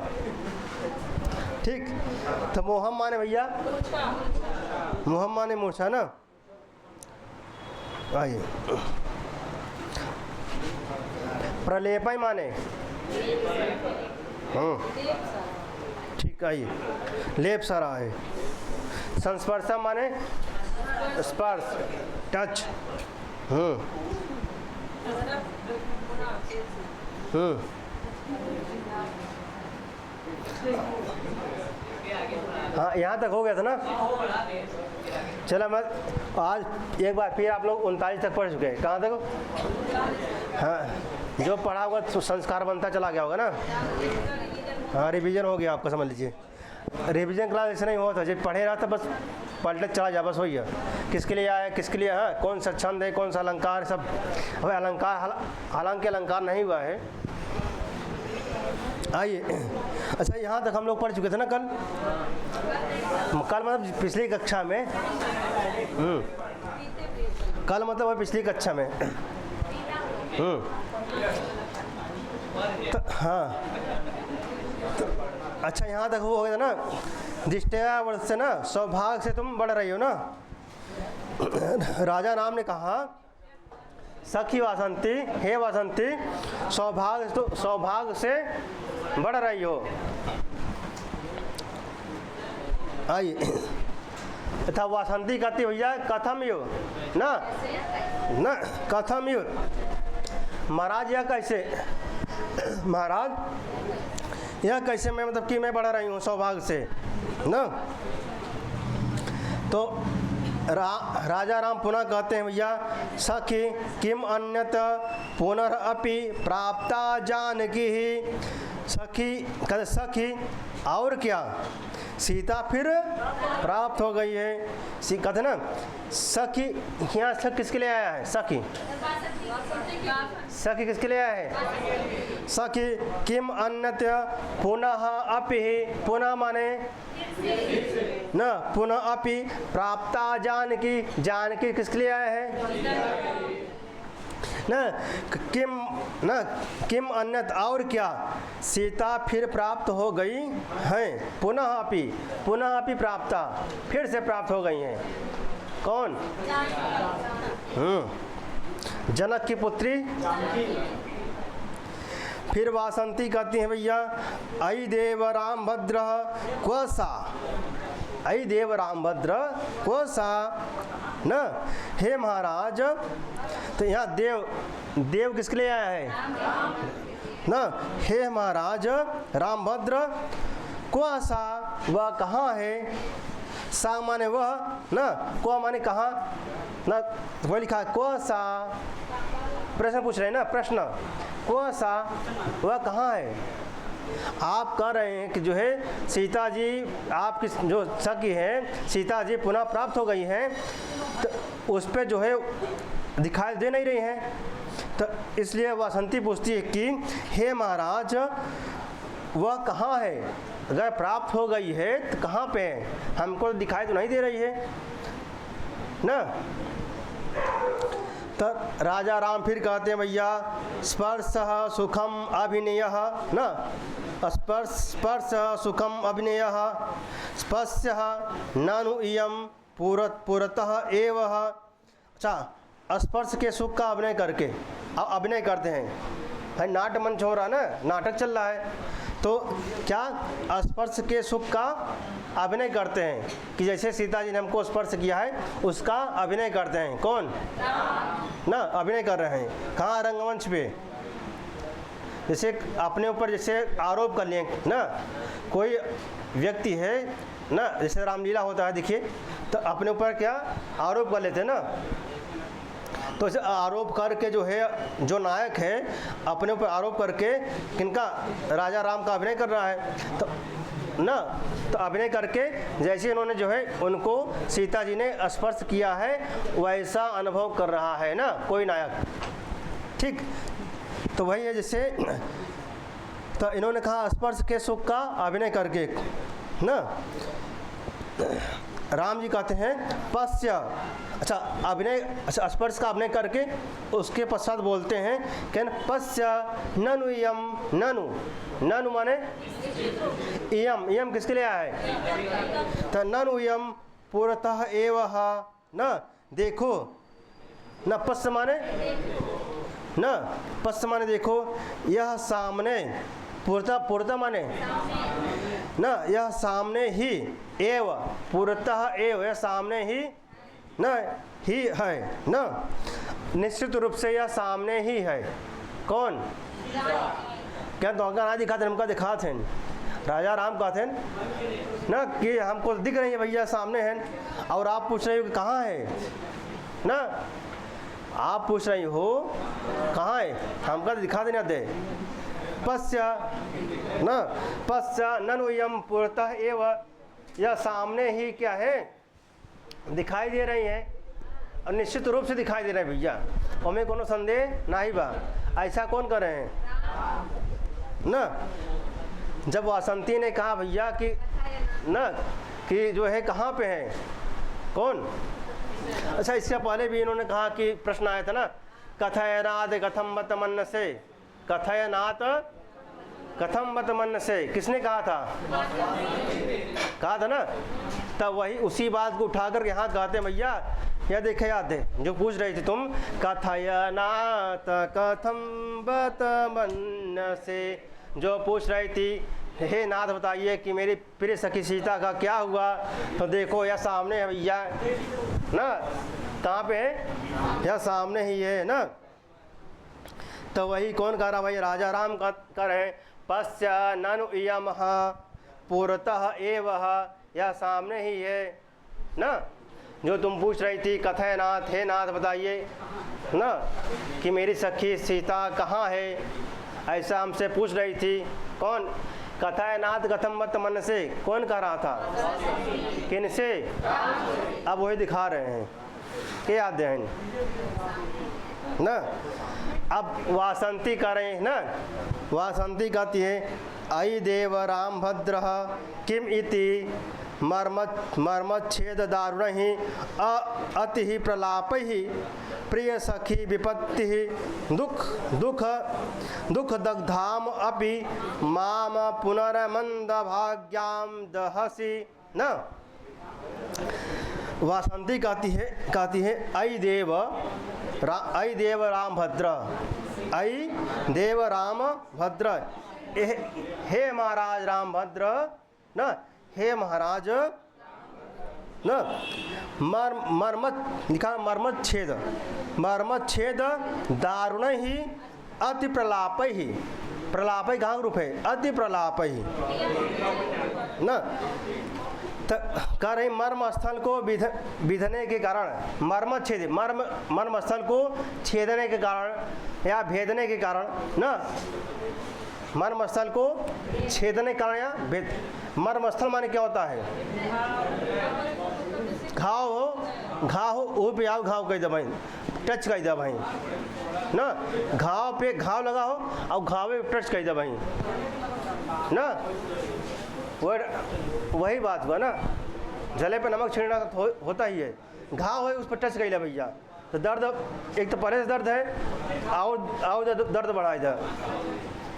ठीक। तो मोहम माने भैया, मोहम माने मूर्छा ना। आइए, प्रलेपय माने ठीक। आइए, लेप सारा है। संस्पर्श माने स्पर्श, टच। हाँ, यहाँ तक हो गया था ना। चलो, मैं आज एक बार फिर आप लोग 39 तक पढ़ चुके हैं। कहाँ तक? हाँ, जो पढ़ा होगा तो संस्कार बनता चला गया होगा ना। हाँ, रिवीजन हो गया आपका, समझ लीजिए। रिवीजन क्लास ऐसे नहीं होता, जब पढ़े रहा था बस पलटे चला जा, बस वही है। किसके लिए आया, किसके लिए है, कौन सा छंद है, कौन सा अलंकार, सब। अब अलंकार, हालांकि अलंकार नहीं हुआ है। आइए, अच्छा, यहाँ तक हम लोग पढ़ चुके थे ना कल मतलब पिछली कक्षा में। कल मतलब है पिछली कक्षा में। तो हाँ, तो अच्छा, यहाँ तक हो गया ना। दृष्टया वर्ष से ना, सौभाग्य से तुम बढ़ रही हो ना। राजा राम ने कहा, सखी वासंती, हे वासंती, सौभाग्य से बढ़ रही हो। आइए, तथा वासंती कहती भैया कथम यु ना, ना कथम यु। महाराज यह कैसे, महाराज यह कैसे मैं, मतलब कि मैं बढ़ रही हूँ सौभाग्य से ना। तो राजा राम पुनः कहते हैं भैया, सखी किम अन्यत पुनरअपि प्राप्ता जानकी ही। सखी कहते, सखी और क्या, सीता फिर प्राप्त हो गई है। कहते ना, सखी, यहाँ सखी किसके लिए आया है? सखी, सखी किसके लिए आया है? सखी किम अन्यत पुनः अपि, पुनः माने न, पुनः अपि प्राप्ता जानकी, जानकी किसके लिए आया है? न किम अन्यत और क्या, सीता फिर प्राप्त हो गई हैं। पुनः अपि प्राप्ता, फिर से प्राप्त हो गई हैं। कौन? जनक की पुत्री। फिर वासंती कहती हैं भैया, अयि देव राम भद्र क्व सा, अयि देव राम भद्र क्व सा न। हे महाराज, तो यहाँ देव किसके लिए आया है ना। हे महाराज रामभद्र क्व सा, वह कहाँ है? सा माने वह ना, को माने कहाँ ना, वही लिखा है को सा, प्रश्न पूछ रहे हैं ना, प्रश्न को सा वह कहाँ है। आप कह रहे हैं कि जो है सीता जी आपकी जो सखी हैं सीता जी पुनः प्राप्त हो गई हैं, तो उस पर जो है दिखाई दे नहीं रही हैं। तो इसलिए वासंती पूछती है कि हे महाराज वह कहाँ है, अगर प्राप्त हो गई है तो कहाँ पे है, हमको दिखाई तो नहीं दे रही है ना। तो राजा राम फिर कहते हैं भैया स्पर्श सुखम अभिनय ना, स्पर्श सुखम अभिनय स्पर्श ननु इयम पुरतः एव। अच्छा, स्पर्श के सुख का अभिनय करके अब अभिनय करते हैं, भाई नाट्य मंच हो रहा ना, नाटक चल रहा है, तो क्या स्पर्श के सुख का अभिनय करते हैं कि जैसे सीता जी ने हमको स्पर्श किया है उसका अभिनय करते हैं। कौन ना, अभिनय कर रहे हैं कहाँ, रंगमंच पे। जैसे अपने ऊपर जैसे आरोप कर लिए ना, कोई व्यक्ति है ना, जैसे रामलीला होता है देखिए, तो अपने ऊपर क्या आरोप कर लेते हैं ना, तो इसे आरोप करके जो है जो नायक है अपने ऊपर आरोप करके किनका, राजा राम का अभिनय कर रहा है तो ना, तो अभिनय करके जैसे इन्होंने जो है उनको सीता जी ने स्पर्श किया है वैसा अनुभव कर रहा है ना कोई नायक, ठीक। तो वही है जैसे, तो इन्होंने कहा स्पर्श के सुख का अभिनय करके ना, राम जी कहते हैं पश्य, अच्छा अभिनय, अच्छा स्पर्श का अभिनय करके उसके पश्चात बोलते हैं कि पश्य ननु यम, ननु ननु माने इयम, इयम किसके लिए आया है, तो ननु यम पुरतः एव ना, देखो ना, पश्य माने ना, पश्य माने देखो, यह सामने, पुरतः माने ना, यह सामने ही, एव पुरतः एव, यह सामने ही ना, ही है ना, निश्चित रूप से यह सामने ही है। कौन, क्या तो ना दिखाते हमको दिखाते हैं, राजा राम कहते हैं ना कि हमको दिख रही है भैया सामने हैं, और आप पूछ रहे हो कि कहाँ है ना, आप पूछ रही हो कहाँ है, हमको दिखा देना दे। पश्य न, पश्य ननु यम पुरतः एव, यह सामने ही क्या है दिखाई दे रही हैं, और निश्चित रूप से दिखाई दे रहे हैं भैया, हमें कोनो संदेह नहीं बा। ऐसा कौन कर रहे हैं ना, जब वासंती ने कहा भैया कि ना कि जो है कहाँ पे है, कौन, अच्छा इससे पहले भी इन्होंने कहा कि प्रश्न आया था ना, कथयनाद कथम बत मन से, कथयनाथ कथम बत मन से, किसने कहा था ना, तब वही उसी बात को उठाकर यहाँ कहते हैं भैया, यह देखे याद है जो पूछ रही थी तुम, कथयनाथ कथम बत मन से, जो पूछ रही थी हे नाथ बताइए कि मेरी प्रिय सखी सीता का क्या हुआ, तो देखो यह सामने है भैया ना, कहाँ पे है, यह सामने ही है ना। तो वही कौन कह रहा भाई, राजा राम कर रहे हैं पश्य ननु इयम पुरतः एव, यह सामने ही है ना, जो तुम पूछ रही थी कथयनाथ, हे नाथ बताइए ना कि मेरी सखी सीता कहाँ है, ऐसा हमसे पूछ रही थी। कौन, कथयनाथ कथम बत मन से, कौन कह रहा था, किन से, अब वही दिखा रहे हैं क्या याद है ना। अब वासंती कर रहे हैं ना, वासंती कहती है अयि देव राम भद्र किम इति मर्मच्छेद दारुणहि अति प्रलापहि प्रिय सखी विपत्ति दुख दग्धाम अपि माम पुनर्मंद भाग्याम दहसी न। वासंती कहती है अयि देव राम भद्र, अयि देव राम भद्र, हे महाराज राम भद्र न, हे महाराज न, मर्मत लिखा, मर्मच्छेद दारुण ही अति प्रलाप ही, प्रलाप कहाँ रूप है, अति प्रलाप ही न, कह रही मर्म स्थल को विधने के कारण, मर्म स्थल को छेदने के कारण या भेदने के कारण ना, मर्म स्थल को छेदने के कारण या भेद। मर्म स्थल माने क्या होता है? घाव हो वो पे आओ, घाव कह दे भाई, टच कह दे भाई ना, घाव पे घाव लगा हो और घाव पे टच कह दे भाई ना, वही बात हुआ ना। जले पे नमक छिड़कना तो होता ही है, घाव है उस पर टच कर भैया तो दर्द, एक तो पहले से दर्द है आओ दर्द बढ़ा इधर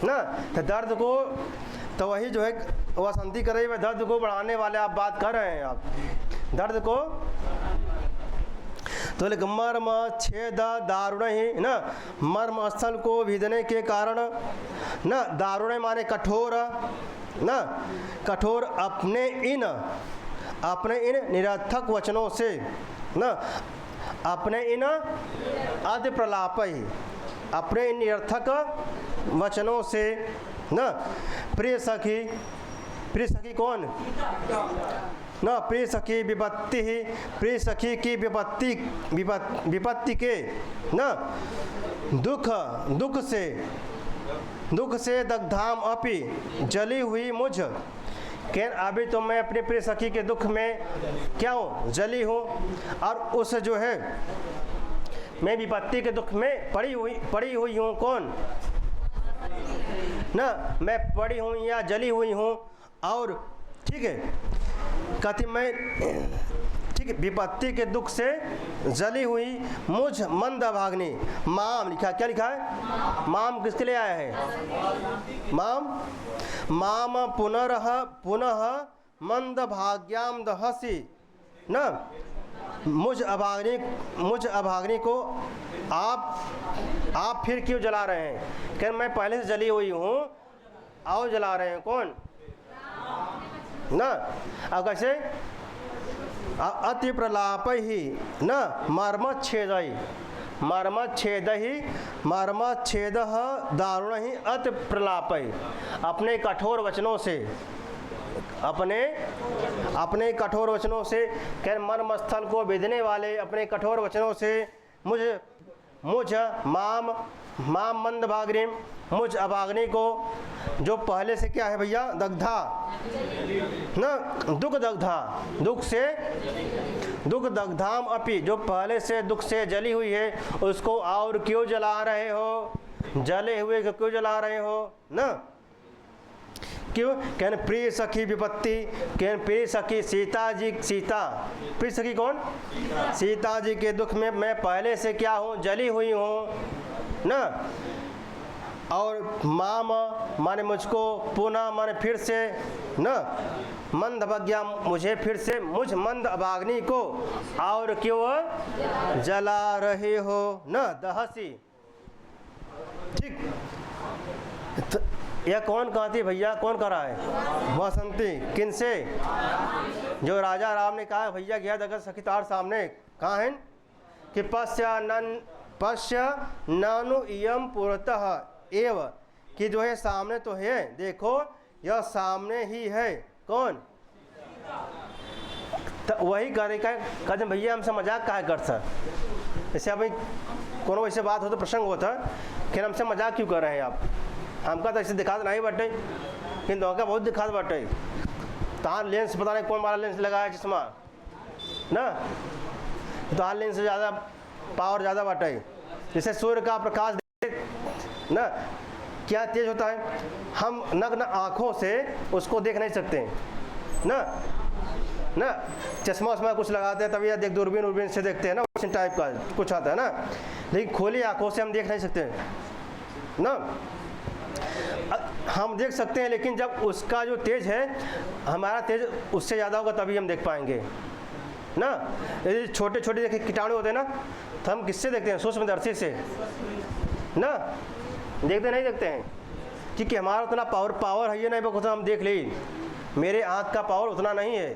ना, तो दर्द को तो वही जो है वसंती कर रही है, दर्द को बढ़ाने वाले आप बात कर रहे हैं आप दर्द को। तो बोले मर्म छेद दारुण ही ना, मर्म स्थल को भेदने के कारण ना, दारुण माने कठोर ना, कठोर अपने इन निरर्थक वचनों से ना, अपने इन आदि प्रलाप ही, अपने इन निरर्थक वचनों से ना, प्रिय सखी कौन ना, प्रिय सखी विपत्ति ही, प्रिय सखी की विपत्ति के ना, दुख से दग्धाम अपि जली हुई मुझ, क्या अभी तो मैं अपने प्रिय सखी के दुख में क्या हूँ? जली हूँ, और उस जो है मैं विपत्ति के दुख में पड़ी हुई हूँ। कौन ना, मैं पड़ी हूँ या जली हुई हूँ। और ठीक है, कहती मैं ठीक है, विपत्ति के दुख से जली हुई मुझ मंद अभाग्नि, माम लिखा, क्या लिखा है? माम किसके लिए आया है? माम पुनः मंद भाग्याम दहसी ना, मुझ अभाग्नि को आप फिर क्यों जला रहे हैं? क्या मैं पहले से जली हुई हूँ आओ जला रहे हैं? कौन ना, अब कैसे? अति प्रलाप ही ना, मर्म छेद दारुण ही अति प्रलाप ही, अपने कठोर वचनों से, अपने कठोर वचनों से क्या मर्म स्थल को भेदने वाले अपने कठोर वचनों से मुझ माम मंद भाग्रिम, मुझ अभाग्नि को जो पहले से क्या है भैया? दग्धा ना, दुख दग्धाम अपि, जो पहले से दुख से जली हुई है उसको और क्यों जला रहे हो? जले हुए को क्यों जला रहे हो ना? क्यों? कहने प्रिय सखी विपत्ति, कहने प्रिय सखी सीता, प्रिय सखी कौन? सीता जी के दुख में मैं पहले से क्या हूँ? जली हुई हूँ ना। और माम माने मुझको, पुनः माने फिर से ना, मंद अभाग्या मुझे फिर से, मुझ मंद अभाग्नि को और क्यों जला रहे हो ना, दहसी। ठीक, तो यह कौन कहती भैया? कौन कर रहा है? वसंती। किन से? जो राजा राम ने कहा भैया गया दगर सखितार सामने, कहाँ है कि पश्य ननु इयम पुरतः एव, कि जो है सामने तो है, देखो यह सामने ही है। कौन? तो वही करे का कहते भैया हमसे मजाक काहे करता? जैसे अभी कोनो वैसे बात हो तो प्रसंग होता कि हमसे मजाक क्यों कर रहे हैं आप? हमका तो ऐसे दिखात नहीं बटे, किन दोनों का बहुत दिखात बटे। तार लेंस पता नहीं कौन वाला लेंस लगा है चश्मा ना, तो तार लेंस से ज़्यादा पावर ज़्यादा बटे। जैसे सूर्य का प्रकाश ना क्या तेज होता है, हम नग्न आँखों से उसको देख नहीं सकते ना चश्मा वश्मा कुछ लगाते हैं तभी देख, दूरबीन से देखते हैं ना, उस टाइप का कुछ आता है ना, लेकिन खोली आँखों से हम देख नहीं सकते ना। हम देख सकते हैं लेकिन जब उसका जो तेज है हमारा तेज उससे ज़्यादा होगा तभी हम देख पाएंगे ना। यदि छोटे छोटे देखे कीटाणु होते हैं ना तो हम किससे देखते हैं? सूक्ष्मदर्शी से ना, देखते हैं क्योंकि हमारा उतना पावर है ये नहीं उतना हम देख ली, मेरे आँख का पावर उतना नहीं है।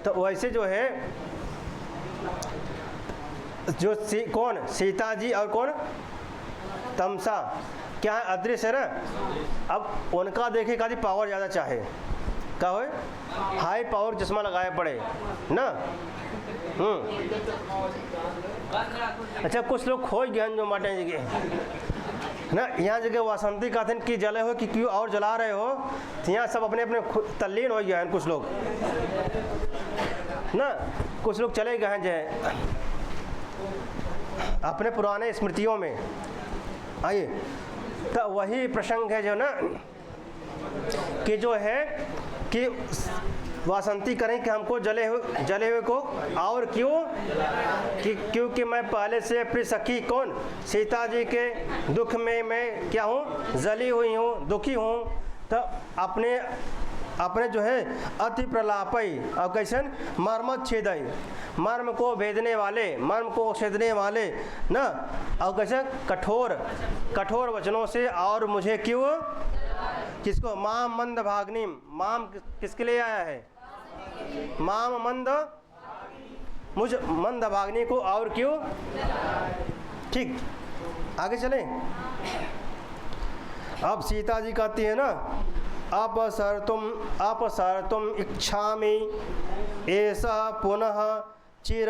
तो वैसे जो है जो कौन? सीता जी और कौन? तमसा, क्या है? अदृश्य है ना। अब उनका देखे का पावर ज़्यादा चाहे का हो, हाई पावर चश्मा लगाए पड़े ना। अच्छा, कुछ लोग खोज गए जो माटे जगह ना, यहाँ जगह वासंती कहते हैं कि जले हो कि क्यों और जला रहे हो, तो यहाँ सब अपने अपने तल्लीन हो गए हैं। कुछ लोग ना, कुछ लोग चले गए हैं जो अपने पुराने स्मृतियों में। आइए, तो वही प्रसंग है जो ना कि जो है कि वासंती करें कि हमको जले हुए को, और क्यों कि क्योंकि मैं पहले से अपनी सखी कौन सीता जी के दुख में मैं क्या हूँ, जली हुई हूँ, दुखी हूँ। तो अपने जो है अति प्रलापई और कैसन मर्म छेदई, मर्म को भेदने वाले, मर्म को छेदने वाले ना, और कैसे कठोर वचनों से, और मुझे क्यों, किसको, माम मंद भाग्नि, माम किसके लिए आया है, माम मंद, मुझ मंद भाग्नि को और क्यों। ठीक, आगे चलें। अब सीता जी कहती है ना, अपसर्तुम इच्छामि ऐसा पुनः चिर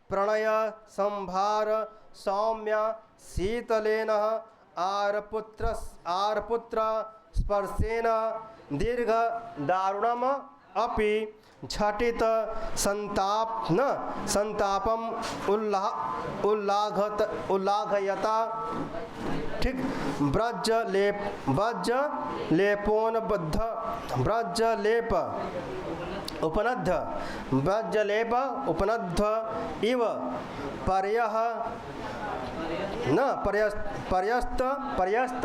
प्रणय संभार सौम्य शीतलेन आरपुत्र स्पर्शेन दीर्घ दारुणम अपि झटित संतापम उल्लाघयता। ठीक, ब्रज लेप उपनद्ध इव पर्यस्त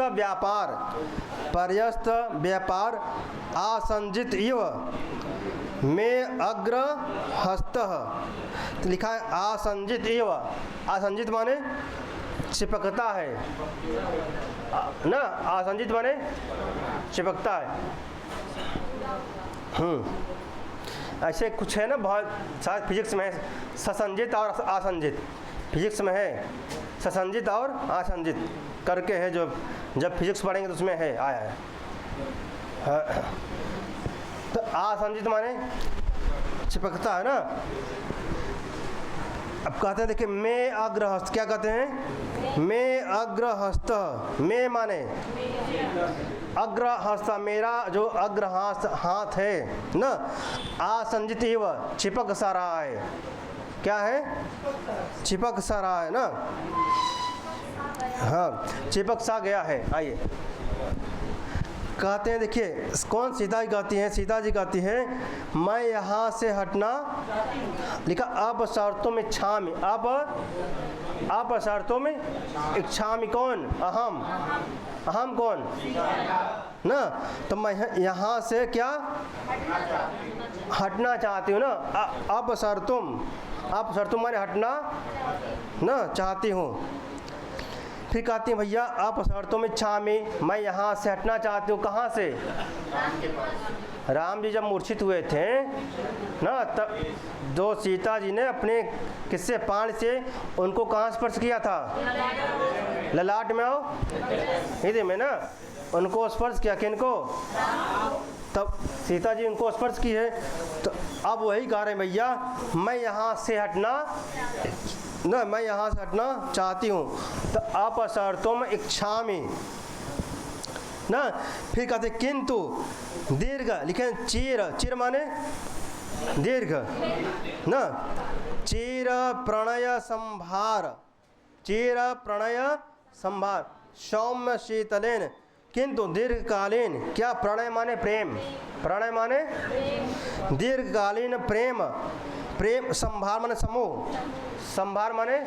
व्यापार आसंजित इव में अग्र हस्त। लिखा है आसंजित इव, आसंजित माने चिपकता है ना, आसंजित माने चिपकता है। ऐसे कुछ है ना, बहुत शायद फिजिक्स में ससंजित और आसंजित, फिजिक्स में है ससंजित और आसंजित करके है, जो जब फिजिक्स पढ़ेंगे तो उसमें है, आया है। तो आसंजित माने चिपकता है ना। अब कहते हैं, देखिए, मैं अग्रहस्त, क्या कहते हैं, मैं अग्रहस्त, मैं माने अग्रहस्त, मेरा जो अग्रहस्त हाथ है ना, आसंजित एव चिपक सा रहा है, क्या है, चिपक सा रहा है ना, हाँ, चिपक सा गया है। आइए कहते हैं, देखिए कौन सीता जी कहती हैं, सीता जी कहती हैं, मैं यहाँ से हटना, लिखा अब शर्तों में इच्छामि, अब शर्तों में इच्छामि, कौन, अहम कौन ना, तो मैं यहाँ से क्या हटना चाहती हूँ ना, अब शर्तुम माने हटना ना चाहती हूँ। फिर कहती हैं, भैया आप शर्तों में इच्छामि, मैं यहाँ से हटना चाहती हूँ, कहाँ से, राम जी जब मूर्छित हुए थे ना, तब जो सीता जी ने अपने किससे पाण से उनको कहाँ स्पर्श किया था, ललाट में आओ हृदय में ना, उनको स्पर्श किया, किनको, तब सीता जी उनको स्पर्श की है। तो अब वही कह रहे हैं, भैया मैं यहाँ से हटना ना, मैं यहाँ से हटना चाहती हूँ, तो अपसर्तुम इच्छामि ना। फिर कहते किंतु दीर्घ, लिखे चीर माने दीर्घ ना, चीर प्रणय संभार सौम्य शीतलेन, किंतु दीर्घकालीन, क्या, प्रणय माने प्रेम, प्रणय माने दीर्घकालीन प्रेम संभार माने समूह, संभार माने,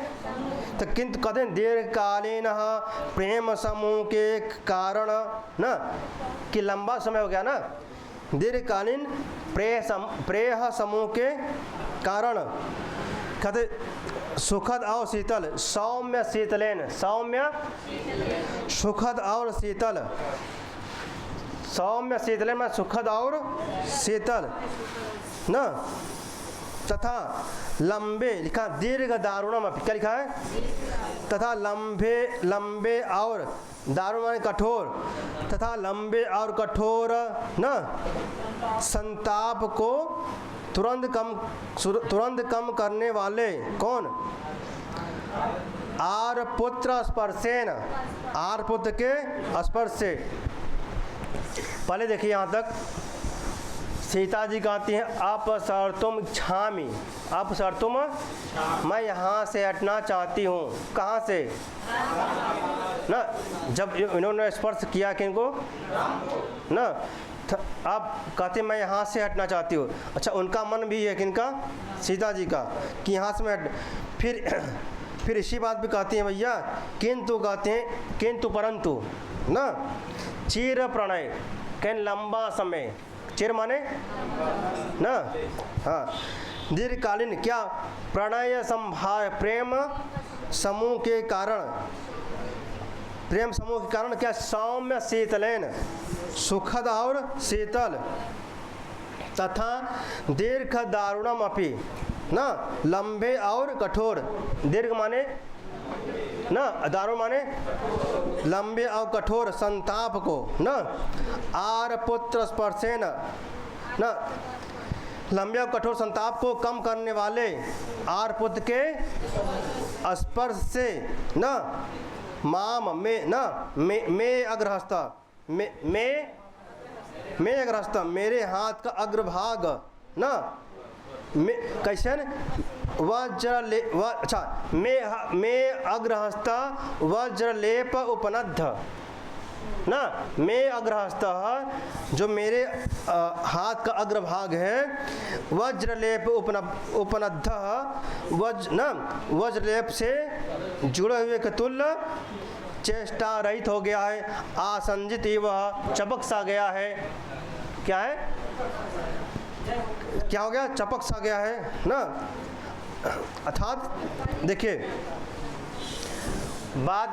तो किंतु कहते हैं दीर्घकालीन प्रेम समूह के कारण ना, कि लंबा समय हो गया ना, दीर्घकालीन प्रेह समूह के कारण, कहते सुखद और शीतल, सौम्य शीतलेन, सौम्य सुखद और शीतल, सौम्य शीतलेन में सुखद और शीतल ना, तथा लंबे, लिखा दीर्घ दारुणम, क्या लिखा है, तथा लंबे और दारुण माने कठोर, तथा लंबे और कठोर न संताप को तुरंत कम करने वाले कौन? आर पुत्र स्पर्शेन, आर पुत्र के स्पर्श से। पहले देखिए यहाँ तक सीता जी कहती हैं अपसर्तुम इच्छामि, अपसर्तुम मैं यहाँ से हटना चाहती हूँ। कहाँ से? ना जब इन्होंने स्पर्श किया किनको ना, आप कहते मैं यहाँ से हटना चाहती हूँ। अच्छा, उनका मन भी है किनका? सीता जी का, कि यहाँ से मैं फिर इसी बात पे कहती हैं भैया किंतु, कहते हैं किंतु परंतु ना चिर प्रणय, कहीं लंबा समय, चिर माने ना, हाँ दीर्घकालीन क्या प्रणय संभार, प्रेम समूह के कारण, प्रेम समूह के कारण क्या सौम्य शीतलेन, सुखद और शीतल, तथा दीर्घ दारुणम अपि ना, लंबे और कठोर, दीर्घ माने ना, दारुण माने लंबे और कठोर संताप को ना, आर पुत्र स्पर्शेन ना, लंबे और कठोर संताप को कम करने वाले आर पुत्र के स्पर्श से ना, माम में ना, में अग्रहस्ता, में अग्रहस्ता, मेरे हाथ का अग्रभाग ना, कैसे अच्छा में अग्रहस्ता वज्रलेप उपनद्ध ना, में अग्रहस्ता जो मेरे हाथ का अग्रभाग है, वज्रलेप उपनद्ध वज्रलेप से जुड़े हुए के तुल्य चेष्टा रहित हो गया है, आसंजित वह चपक सा गया है। क्या है? क्या हो गया? चपक सा गया है ना। अर्थात देखिए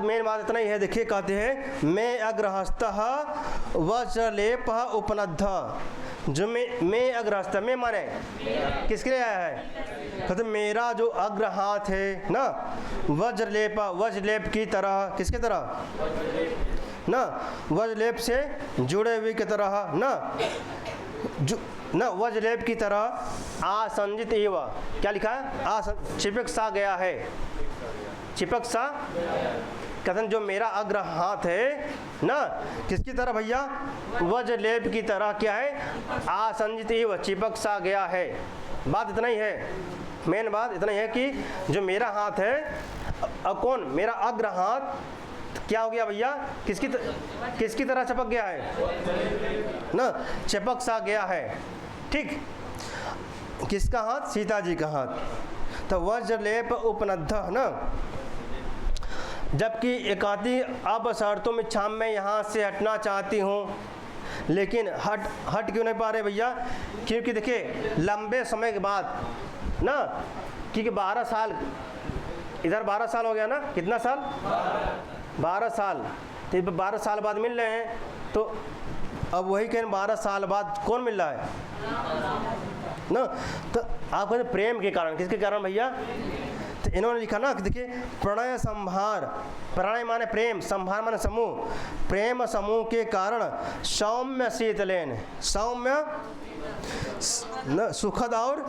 मेन बात इतना ही है। देखिए कहते हैं मैं अग्रहस्तः वज्रलेप उपनद्ध, जो मैं अग्रहस्त, मैं माने किसके लिए आया है? कहते मेरा जो अग्र हाथ है ना, वज्रलेप की तरह, किसके तरह ना, वज्रलेप से जुड़े हुए की तरह ना, वज्रलेप की तरह आसंजित एव, क्या लिखा है? चिपक सा गया है, चिपक सा। कथन जो मेरा अग्र हाथ है ना, किसकी तरह भैया? वज्रलेप की तरह क्या है? आसंजित एव, चिपक सा गया है। बात इतना ही है, मेन बात इतना ही है कि जो मेरा हाथ है, कौन? मेरा अग्र हाथ क्या हो गया भैया? किसकी तरह चपक गया है ना, चिपक सा गया है। ठीक, किसका हाथ? सीता जी का हाथ। तो वज्रलेप उपनद्ध ना, जबकि एकांती अब शर्तों इच्छा में यहाँ से हटना चाहती हूँ, लेकिन हट क्यों नहीं पा रहे भैया? क्योंकि देखिए लंबे समय के बाद ना, क्योंकि 12 साल, इधर 12 साल हो गया ना, कितना साल? 12 साल। तो 12 साल बाद मिल रहे हैं, तो अब वही कहें 12 साल बाद कौन मिल रहा है ना। तो आप कहते प्रेम के कारण, किसके कारण भैया? तो इन्होंने लिखा ना कि देखिए प्रणय संभार, प्रणय माने प्रेम, संभार माने समूह, प्रेम समूह के कारण सौम्य शीतलेन, सौम्य न सुखद और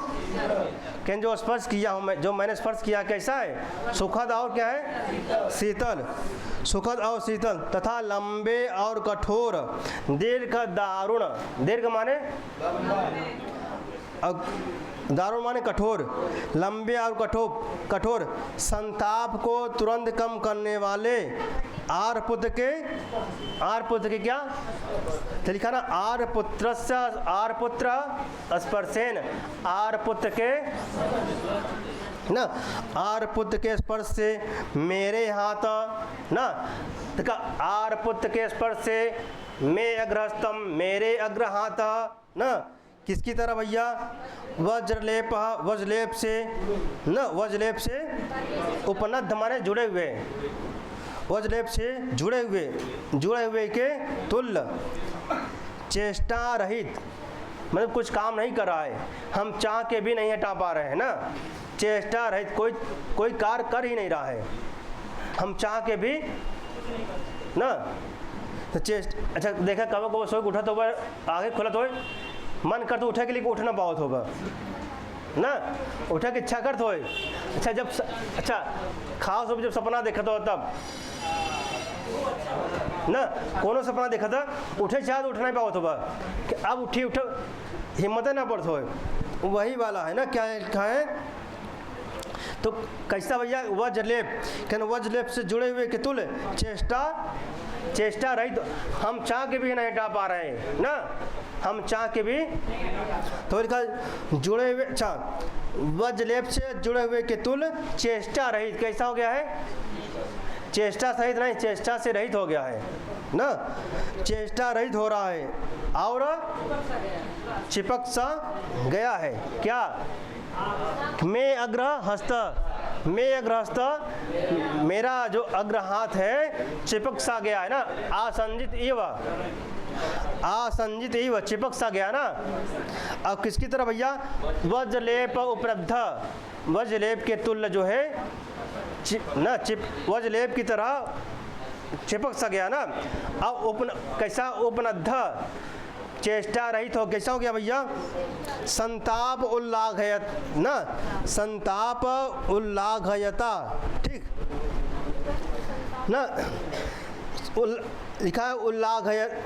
क्या, जो स्पर्श किया हूँ मैं, जो मैंने स्पर्श किया कैसा है? सुखद और क्या है? शीतल, सुखद और शीतल, तथा लंबे और कठोर, दीर्घ दारुण, दीर्घ माने दारुण माने कठोर, लंबे और कठोर संताप को तुरंत कम करने वाले आर पुत्र के क्या? तो लिखा ना आर पुत्र स्पर्शेन, आर पुत्र के ना, आर पुत्र के स्पर्श से मेरे हाथ ना, देखा आर पुत्र के स्पर्श से मैं अग्रहस्तम, मेरे अग्र हाथ ना, किसकी तरह भैया? वज्रलेप से न, वज्रलेप से उपनद्ध माने जुड़े हुए, वज्रलेप से जुड़े हुए के तुल्य चेष्टा रहित, मतलब कुछ काम नहीं कर रहा है, हम चाह के भी नहीं हटा पा रहे हैं ना, चेष्टा रहित, कोई कार्य कर ही नहीं रहा है हम चाह के भी ना तो चेस्ट अच्छा देखा कब कब सोए उठा तो वह आगे खुला तो मन कर तो उठे के लिए उठ ना पाओ तो ना उठे की इच्छा कर तो अच्छा जब अच्छा खास हो जब सपना देखा तो तब ना कोनो सपना देखा था उठे चाह तो उठ नहीं पाओ तो कि अब उठी उठो हिम्मत ना पड़त हो वही वाला है ना क्या है तो कैसा भैया वज्रलेप कहना वज्रलेप से जुड़े हुए के तुल चेष्टा रही तो हम चाह के भी नहीं हटा पा रहे हैं ना हम चाह के भी तो लिखा जुड़े हुए अच्छा वज्रलेप से जुड़े हुए के तुल चेष्टा रहित कैसा हो गया है चेष्टा सहित नहीं चेष्टा से रहित हो गया है ना चेष्टा रहित हो रहा है और चिपक सा गया है क्या मैं अग्रहस्त मेरा जो अग्र हाथ है चिपक सा गया है ना आसंजित इव चिपक सा गया ना। अब किसकी तरह भैया वज्रलेप उपलब्ध वज्रलेप के तुल्य जो है वज्रलेप की तरह चिपक सा गया ना। अब कैसा उपनद्ध चेष्टा रहित हो कैसा हो गया भैया संताप उल्लाघयत ना संताप उल्लाघयता ठीक ना लिखा है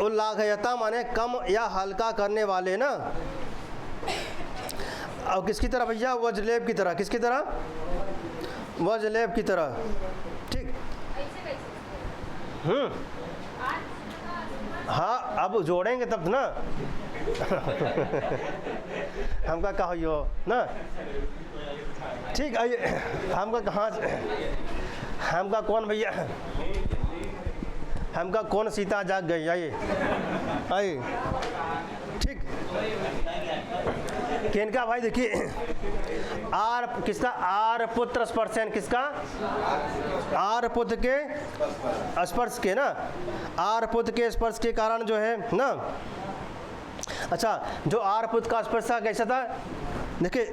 उल्लाघयता माने कम या हल्का करने वाले ना। और किसकी तरह भैया वज्रलेप की तरह किसकी तरह वज्रलेप की तरह ठीक हाँ अब जोड़ेंगे तब ना हमका कहो यो ना ठीक आइए हमका कहाँ हमका कौन भैया हमका कौन सीता जाग गई आइए ठीक किनका भाई देखिए आर किसका आर पुत्र स्पर्शन किसका आर पुत्र के स्पर्श के ना आर पुत्र के स्पर्श के कारण जो है ना अच्छा जो आर पुत्र का स्पर्श था कैसा था देखिए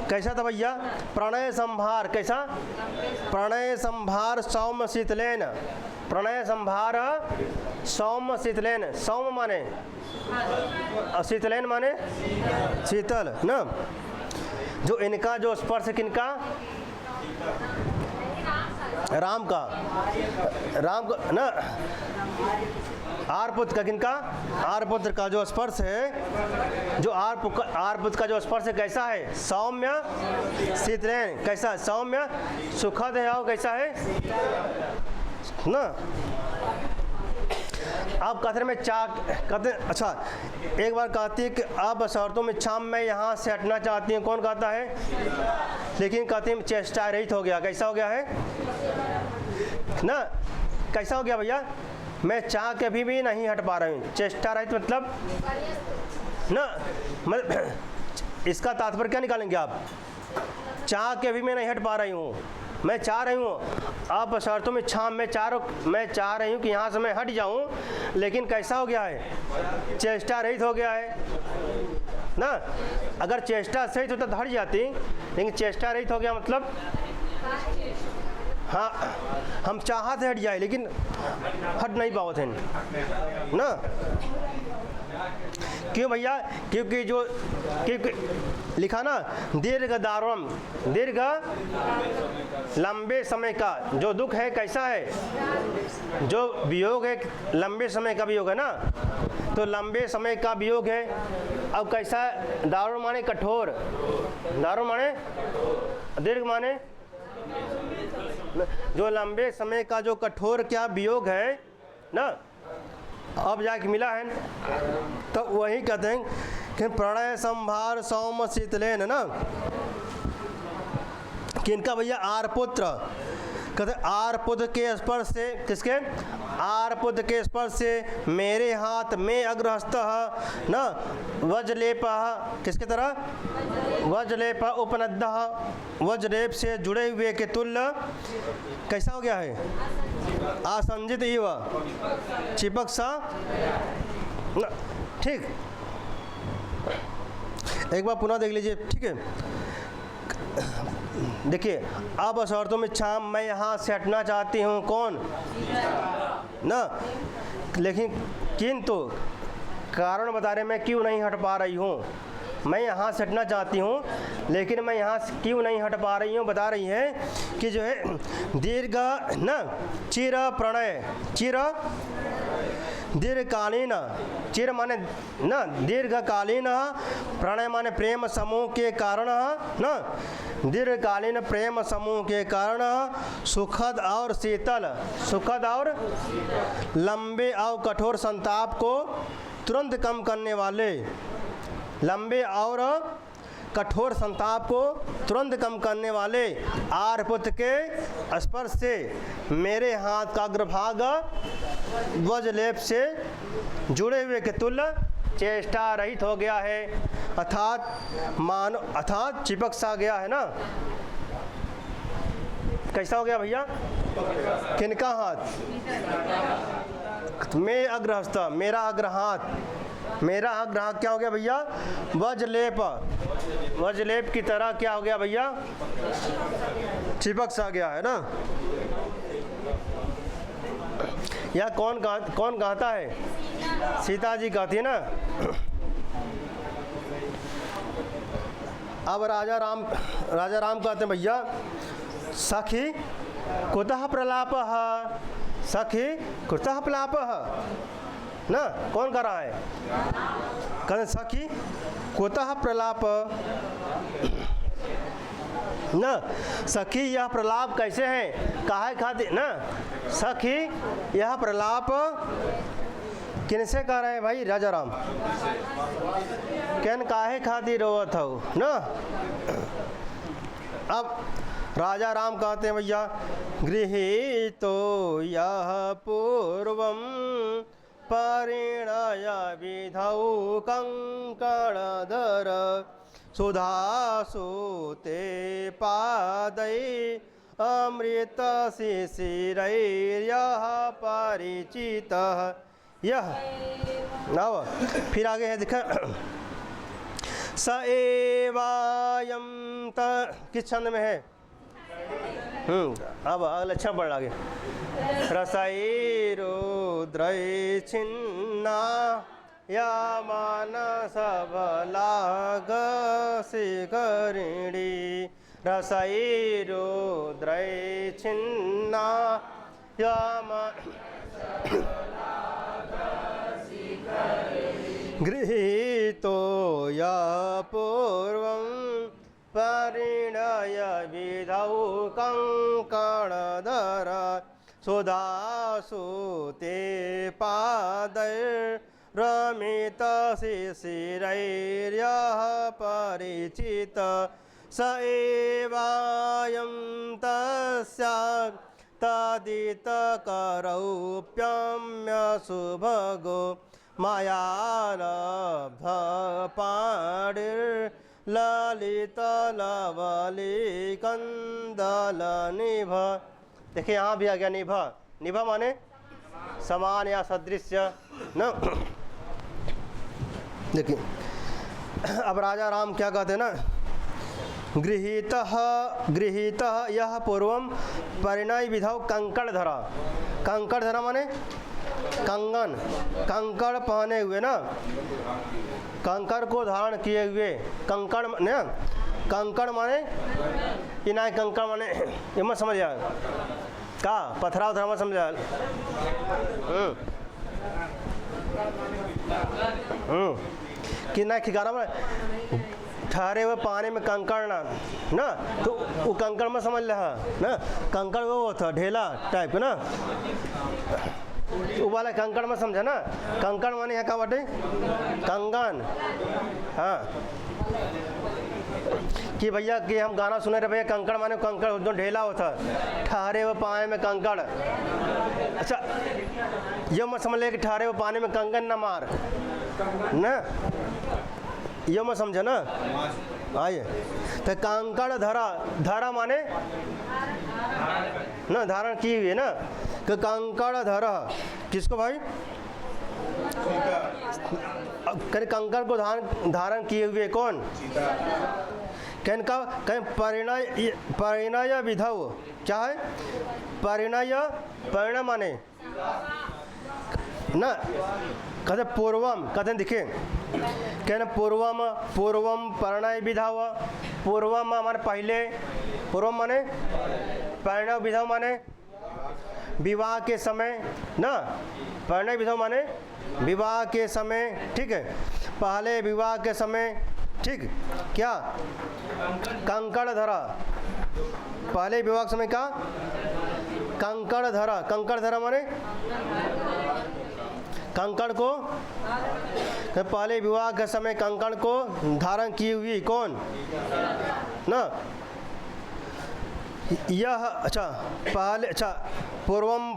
कैसा था भैया प्रणय संभार कैसा प्रणय संभार सौम्य शीतलेन प्रणय संभार सौम्य शीतलेन सौम्य माने शीतलेन माने शीतल ना जो इनका जो स्पर्श किनका राम का ना आरपुत्र का किनका आरपुत्र का जो स्पर्श है जो आरपुत्र का जो स्पर्श है कैसा है सौम्य शीतलेन कैसा सौम्य सुखद है और कैसा है ना। अब कथन में कहते अच्छा एक बार कहती है कि अब शर्तों में छाम मैं यहाँ से हटना चाहती हूँ कौन कहता है लेकिन कहती है चेष्टा रहित हो गया कैसा हो गया है ना कैसा हो गया भैया मैं चाह के भी नहीं हट पा रही हूँ चेष्टा रहित मतलब ना मतलब इसका तात्पर्य क्या निकालेंगे आप चाह के भी मैं नहीं हट पा रही हूँ मैं चाह रही हूँ आप शर्तों में छाम मैं चाह रही हूँ कि यहाँ से मैं हट जाऊँ लेकिन कैसा हो गया है चेष्टा रहित हो गया है ना। अगर चेष्टा सहित होता तो हट जाती लेकिन चेष्टा रहित हो गया मतलब हाँ हम चाहते हट जाए लेकिन हट नहीं पाओ थे ना क्यों भैया क्योंकि जो लिखा ना दीर्घ दारुण दीर्घ लंबे समय का जो दुख है कैसा है जो वियोग है लंबे समय का वियोग है ना तो लंबे समय का वियोग है। अब कैसा है दारुण माने कठोर दारुण माने दीर्घ माने जो लंबे समय का जो कठोर क्या वियोग है ना अब जाके मिला है तो वही कहते हैं कि प्रणय संभार सौम्य शीतलेन ना किनका भैया आरपुत्र कहते आरपुत्र के स्पर्श से किसके आरपुत्र के स्पर्श से मेरे हाथ में अग्रहस्त ना वज्रलेप किसके तरह वज्रलेप उपनद्ध वज्रलेप से जुड़े हुए के तुल्य कैसा हो गया है आसंजित इव चिपक सा ठीक एक बार पुनः देख लीजिए ठीक है। देखिए, अब शर्तों में इच्छा मैं यहाँ से हटना चाहती हूँ, कौन ना, लेकिन किंतु कारण बता रहे मैं क्यों नहीं हट पा रही हूँ। मैं यहाँ से हटना चाहती हूँ लेकिन मैं यहाँ से क्यों नहीं हट पा रही हूँ। बता रही है कि जो है दीर्घ न चिर प्रणय, चिर दीर्घकालीन, चिर माने न दीर्घकालीन, प्रणय माने प्रेम समूह के कारण न, दीर्घकालीन प्रेम समूह के कारण सुखद और शीतल, सुखद और लंबे और कठोर संताप को तुरंत कम करने वाले, लंबे और कठोर संताप को तुरंत कम करने वाले आर्यपुत्र के स्पर्श से मेरे हाथ का अग्रभाग वज्रलेप से जुड़े हुए के तुल्य चेष्टा रहित हो गया है, अर्थात चिपक सा गया है ना। कैसा हो गया भैया? किनका हाथ? मैं अग्रहस्त, मेरा अग्रहाथ, मेरा अग्रहाथ क्या हो गया भैया? वज्रलेप, वज्रलेप की तरह क्या हो गया भैया? चिपक सा गया है ना। यह कौन कहता है? सीता जी कहती है ना। अब राजा राम कहते हैं भैया सखी कुतः प्रलापः, सखी कुतः प्रलापः ना। कौन कर रहा है? कहते सखी कुतः प्रलाप ना। सखी यह प्रलाप कैसे है? काहे खातिर ना? सखी यह प्रलाप किनसे कह रहे हैं भाई? राजा राम। कहन काहे खातिर रोवत हो ना। अब राजा राम कहते हैं भैया गृहीतो यह पूर्वं परिणय विधौ कंकणधर सुधासुते पादै अमृत शिशिरैर्यः परिचितः यह नव। फिर आगे है देखा स एवायं त, किस छंद में है? अब लक्षण बढ़ आगे। रसैरुद्रै छिन्ना या मानस बलागशिखरिणी, रसैरुद्रै छिन्ना या गृहीतो या पूर्वं परिणय विधौ कंकणधर सुधासुते पादैर्रमित शिशिरैर्यः परिचित स एवायं तस्या तदितकरौप्यम्यशुभगो मायालभपाणिर्ललितलवलिकन्दलनिभ। देखिए यहाँ भी आ गया निभ, निभ माने समान या सदृश्य न। देखिए अब राजा राम क्या कहते हैं ना, गृहीतः यह पूर्वम परिणय विधौ कंकणधरा, कंकणधरा माने कंगन, कंकड़ पहने हुए ना, कंकड़ को धारण किए हुए, कंकड़ ने कंकड़ माने इनाय, कंकड़ माने ये मत समझ आए का पथरा उथरा मत समझ आए। कि ना खिकारा में ठहरे हुए पानी में कंकड़ ना, तो वो कंकड़ में समझ रहा ना, कंकड़ वो होता ढेला टाइप ना, वो वाला कंकड़ में समझा ना। कंकड़ माने यहाँ का बाटे कंगन। हाँ कि भैया कि हम गाना सुने रहे भैया कंकड़ माने कंकड़ जो ढेला होता ठहरे हुए पानी में कंकड़। अच्छा ये मत समझ ले कि ठहरे हुए पानी में कंगन ना मार ना, ये मत समझा ना। आइए तो कंकड़ धरा, धरा माने ना धारण की हुई है ना, कि कंकड़ धरा किसको भाई? कंकड़ को धारण किए हुए कौन? कहने का कहीं परिणय विधौ क्या है? परिणय माने ना, कहते पूर्वम, कहते देखिए कहने पूर्वम परिणय विधौ, पूर्वम माने पहले, पूर्वम माने परिणय विधौ माने विवाह के समय ना, परिणय विधौ माने विवाह के समय, ठीक है, पहले विवाह के समय, ठीक, क्या कंकड़ धरा, पहले विवाह के समय का कंकड़ धरा माने कंकड़ को, पहले विवाह के समय कंकड़ को धारण की हुई कौन ना, यह अच्छा पहले, अच्छा पूर्वम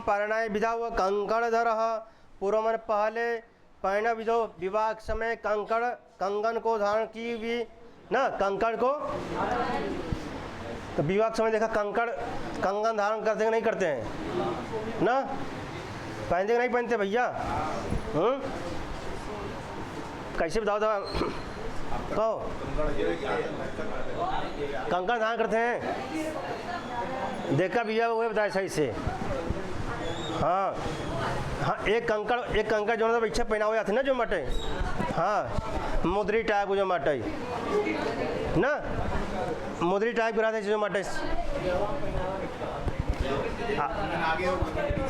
परिणय विधौ कंकड़ धरः, पूर्व माने पहले, परिणय विधौ विवाह के समय कंगन को धारण की हुई ना, कंकड़ को, तो विवाह के समय देखा कंगन धारण करते हैं नहीं करते हैं ना, पहनते कि नहीं पहनते भैया? कैसे बताओ तो कहो, कंकड़ धारण करते हैं? देखा भैया वो बताया सही से। हाँ हाँ, एक कंकड़ जो पीछे पहना हुआ था ना, जो मटे, हाँ मुद्री टाइप जो मटे ना, मुद्री टाइप करा थे जो मटे।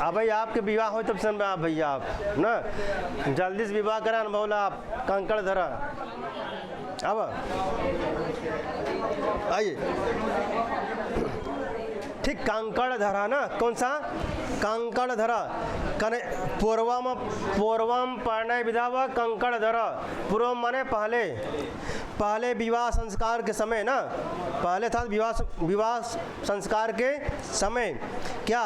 भाई आपके विवाह हो तब समझ आप भैया, आप ना जल्दी से विवाह करा न बोला आप कंकड़ धरा। अब आइए, ठीक, कंकड़ धरा ना, कौन सा कंकड़ धरा, कने पूर्वम परिणय विधौ कंकड़ धरा, पूर्व माने पहले विवाह संस्कार के समय ना, पहले था विवाह संस्कार के समय क्या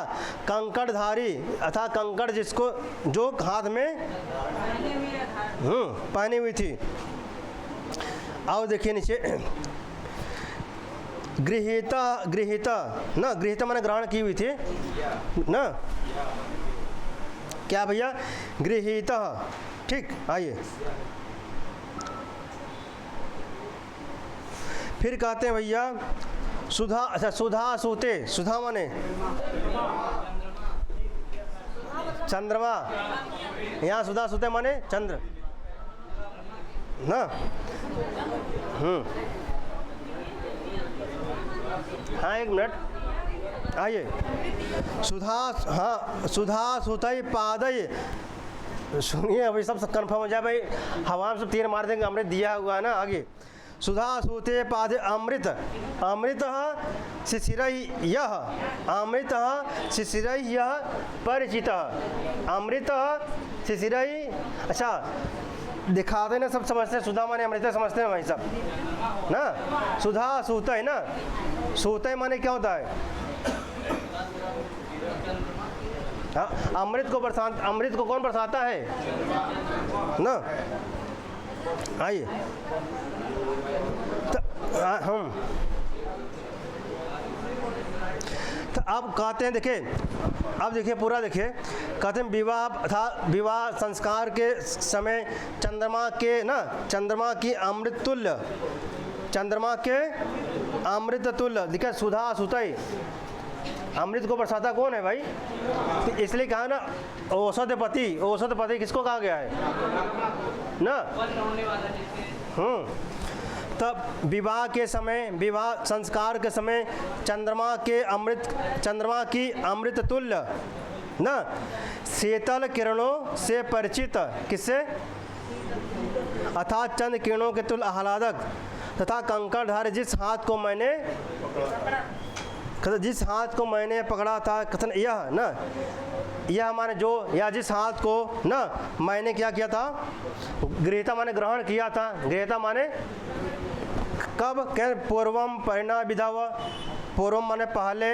कंकड़धारी अर्थात कंकड़ जिसको जो हाथ में पहनी हुई थी। आओ देखिए नीचे, गृहीता ना, गृहीता माने ग्रहण की हुई थी ना, क्या भैया गृहीता, ठीक। आइए फिर कहते हैं भैया सुधा, अच्छा सुधा सूते, सुधा माने चंद्रमा, यहाँ सुधा सूते माने चंद्र ना, हाँ एक मिनट, आइए सुधा, हाँ सुधा सुतई पादय, सुनिए अभी सब कन्फर्म हो जाए भाई, हवा में सब तीर मार देंगे, अमृत दिया हुआ है ना। आगे सुधा सूते पादे अमृत, अमृत शिशिरयः, अमृत शिशिरयः परिचित, अमृत शिशिरयः, अच्छा दिखाते ना, सब समझते हैं सुधा माने अमृत समझते हैं भाई सब ना। सुधा सूत है ना, सूत माने क्या होता है? हाँ, अमृत को कौन बरसाता है ना। आइए हम तो अब कहते हैं, देखिए अब देखिए पूरा देखिए, कहते हैं विवाह था, विवाह संस्कार के समय चंद्रमा के ना, चंद्रमा की अमृत तुल्य, चंद्रमा के अमृत तुल्य, देखिए सुधा सुतई, अमृत को बरसाता कौन है भाई? तो इसलिए कहा ना औषधपति, औषधपति किसको कहा गया है ना। तब विवाह के समय, विवाह संस्कार के समय चंद्रमा की अमृत तुल्य ना शीतल किरणों से परिचित, किससे? अर्थात चंद्र किरणों के तुल्य आह्लादक तथा कंकड़धारी, जिस हाथ को मैंने पकड़ा था, कथन यह ना, यह माने जो, या जिस हाथ को ना मैंने क्या किया था, गृहीता माने ग्रहण किया था, गृहीता माने कब? कह पूर्वम परिणय विधौ, पूर्वम माने पहले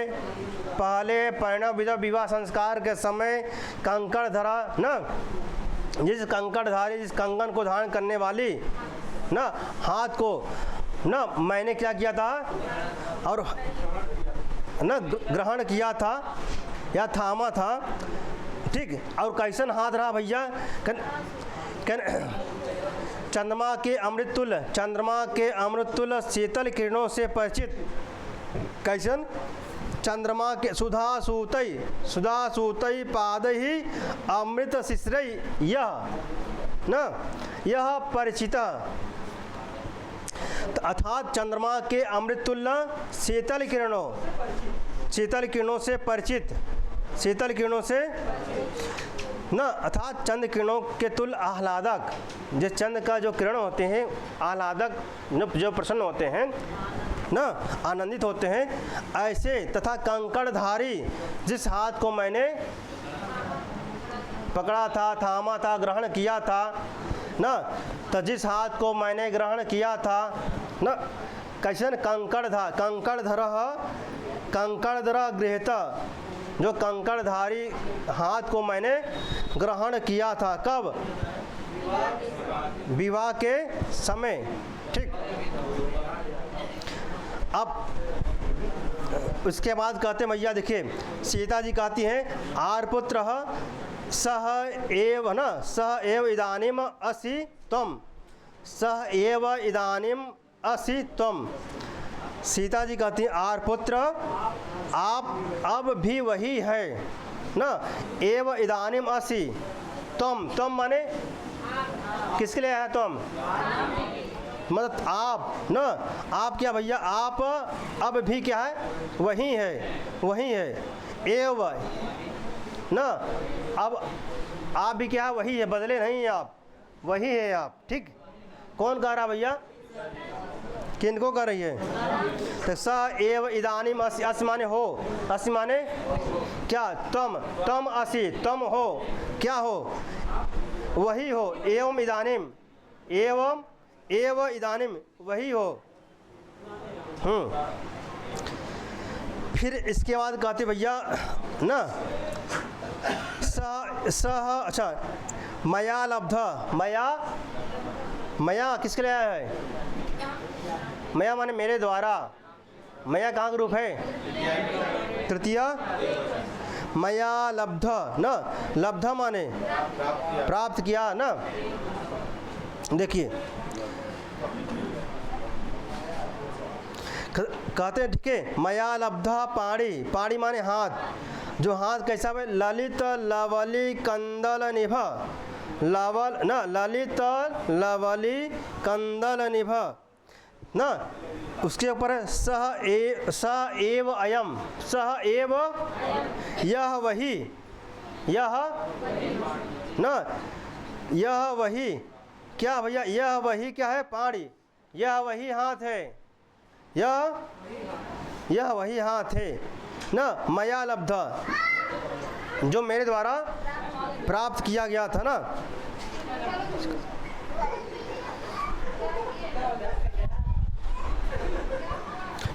परिणय विधौ विवाह संस्कार के समय कंकड़ धरा ना, जिस कंकड़धारी, जिस कंगन को धारण करने वाली ना हाथ को ना मैंने क्या किया था और ना ग्रहण किया था या थामा था, ठीक। और कैसन हाथ रहा भैया? चंद्रमा के अमृतुल्य शीतल किरणों से परिचित। कैसन? चंद्रमा के सुधा सूतई पाद ही अमृत शिश्रई यह परिचित। अर्थात चंद्रमा के अमृतुल्य शीतल किरणों से परिचित। शीतल किरणों से न अर्थात चंद्र किरणों के तुल्य आह्लादक। जो चंद्र का जो किरण होते हैं आह्लादक, जो प्रसन्न होते हैं न, आनंदित होते हैं, ऐसे तथा कंकड़धारी जिस हाथ को मैंने पकड़ा था, थामा था, ग्रहण किया था न, तो जिस हाथ को मैंने ग्रहण किया था न, कैसन? कंकड़धर गृहीत, जो कंकड़धारी हाथ को मैंने ग्रहण किया था। कब? विवाह के समय। ठीक। अब उसके बाद कहते मैया देखिए, सीता जी कहती हैं आर्पुत्र सह एव इदानीम असि त्वम। सीता जी कहती हैं आर्पुत्र आप अब भी वही है न, एव इदानीम असि त्वम माने किसके लिए है? तुम मतलब आप न, आप क्या भैया? आप अब भी क्या है? वही है। एव न, अब आप भी क्या है? वही है, बदले नहीं है आप, वही है आप। ठीक। कौन कह रहा भैया? किनको कर रही है? तो स एव इदानीम असि, अस माने हो, अस माने क्या? तुम असि, तुम हो, क्या हो? वही हो। एवं इदानीम वही हो। फिर इसके बाद कहते भैया ना अच्छा, मया लब्ध, मया किसके लिए आया है? मया माने मेरे द्वारा। मया कहाँ का रूप है? तृतीय। मया लब्ध न, लब्ध माने प्राप्त किया ना। देखिए कहते हैं ठीक है, मया लब्ध पाणी माने हाथ। जो हाथ कैसा है? ललित लवली कंदल निभ, ललित लवली कंदल निभ न, उसके ऊपर स एव अयम, सह एव यह वही, न, यह वही क्या भैया? यह वही क्या है? पाणी। यह वही हाथ है, यह वही हाथ है न। मया लब्ध, जो मेरे द्वारा प्राप्त किया गया था ना।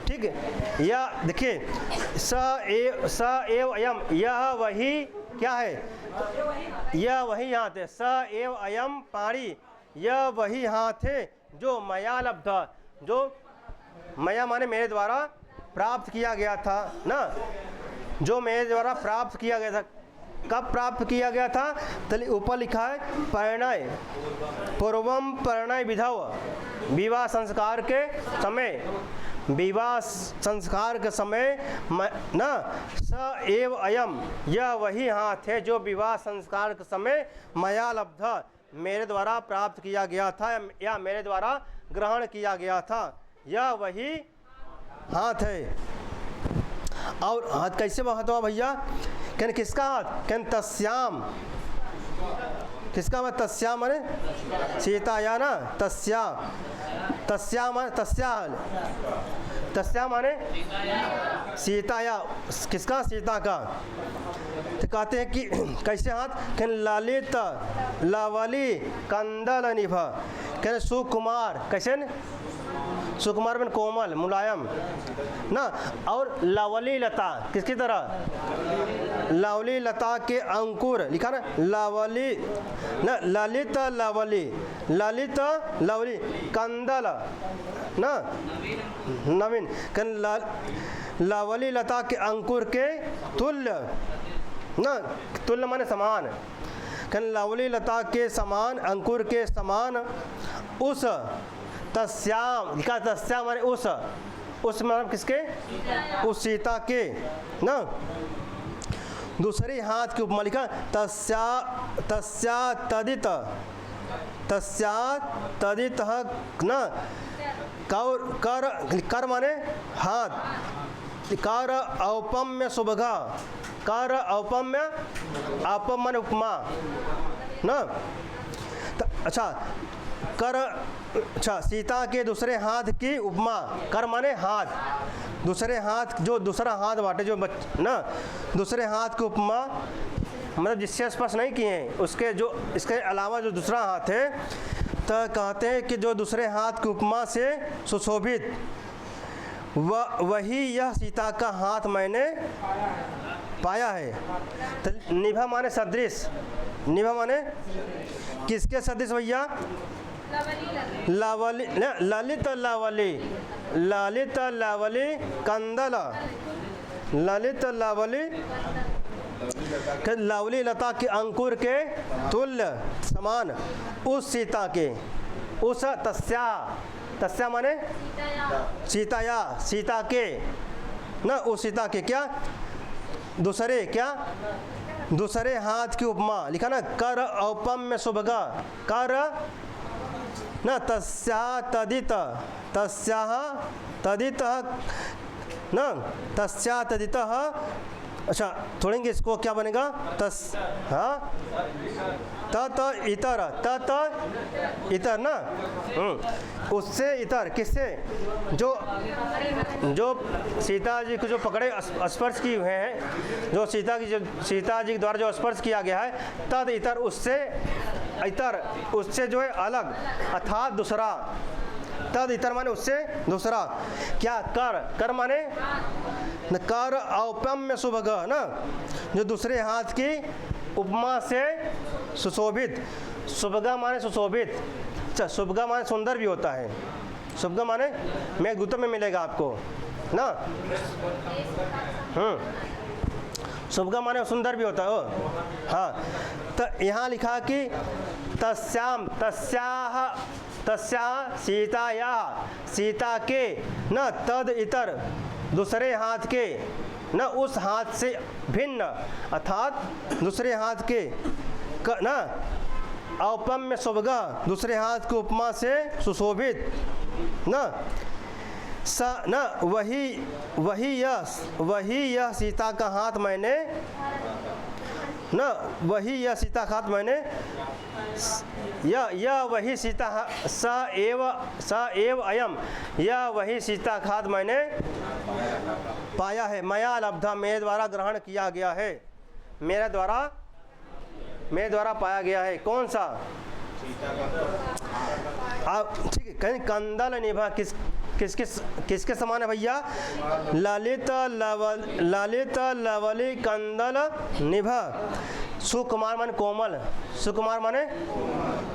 ठीक है। यह देखिए स एव अयम, यह वही क्या है? यह वही हाथ है। स एव अयम पाणी, यह वही हाथ है जो मया लब्ध, जो मया माने मेरे द्वारा प्राप्त किया गया था ना, जो मेरे द्वारा प्राप्त किया गया था। कब प्राप्त किया गया था? तो ऊपर लिखा है परिणय, पूर्वम परिणय विधव, विवाह संस्कार के समय, विवाह संस्कार के समय न। स एव अयम, यह वही हाथ है जो विवाह संस्कार के समय मया लब्ध, मेरे द्वारा प्राप्त किया गया था या मेरे द्वारा ग्रहण किया गया था। यह वही हाथ है। और हाथ कैसे महत्व भैया? कहने किसका हाथ? कहने तस्याम, किसका मैं? तस्याम माने सीता या ना, तस्या माने सीता या किसका? सीता का। तो कहते हैं कि कैसे हाथ? कहने ललित लवली कंदल निभ, कहने सुकुमार, कैसे? सुकुमार बन कोमल मुलायम ना। और लवली लता, किसकी तरह? लवली लता के अंकुर, लिखा ना लवली न, ललित लवली कंदल ना, नवीन लवली लता के अंकुर के तुल्य न, तुल्य माने समान। लवली लता के समान, अंकुर के समान, उस तस्याम, लिखा तस्याम माने उस मतलब किसके? उस सीता के ना दूसरे हाथ की उपमा, लिखा तस्या तदित ना कर माने हाथ, कर औपम्य सुभगा, कर औपम्य, आपम माने उपमा ना। अच्छा कर, अच्छा सीता के दूसरे हाथ की उपमा, कर माने हाथ, दूसरे हाथ जो दूसरा हाथ बाटे जो ना दूसरे हाथ की उपमा मतलब जिससे स्पर्श नहीं किए हैं उसके जो इसके अलावा जो दूसरा हाथ है, तो कहते हैं कि जो दूसरे हाथ की उपमा से सुशोभित वही यह सीता का हाथ मैंने पाया है। तो निभा माने सदृश, निभा माने किसके सदृश भैया? लावली, ललित लावली, ललित लावली कंदल, ललित लावली लावली लता के अंकुर के तुल्य समान, उस सीता के, उस तस्या माने सीताया, सीता के ना, उस सीता के क्या दूसरे क्या दूसरे हाथ की उपमा, लिखा ना कर औपम्य सुभगा, कर ना तस्या तदित ना तस्या तदित। अच्छा छोड़ेंगे इसको, क्या बनेगा? हाँ तत इतर ना, उससे इतर किससे? जो सीता जी को जो पकड़े स्पर्श किए हुए हैं, जो सीता जी के द्वारा जो स्पर्श किया गया है, तद इतर उससे जो है अलग, अर्थात दूसरा। तद इतर माने उससे दूसरा, क्या? कर माने कर औपम्य सुभग ना, जो दूसरे हाथ की उपमा से सुशोभित, सुभगा माने सुशोभित। अच्छा सुभगा माने सुंदर भी होता है, सुभगा माने मेघदूत में मिलेगा आपको ना, सुभगा माने सुंदर भी होता है। हाँ तो यहाँ लिखा कि तस्याम तस्या सीताया, सीता के न तद इतर दूसरे हाथ के, न उस हाथ से भिन्न, अर्थात दूसरे हाथ के न औपम्य सुभगा, दूसरे हाथ की उपमा से सुशोभित न न वही यह सीता का हाथ मैंने न, वही यह सीता का हाथ मैंने, यह वही सीता स एव अयम, यह वही सीता का हाथ मैंने पाया है। मया लब्धा, मेरे द्वारा ग्रहण किया गया है, मेरे द्वारा पाया गया है। कौन सा? आप ठीक है, कहीं कंदल निभा किसके समान है भैया? ललित लवली कंदल निभा। सुकुमार माने कोमल, सुकुमार माने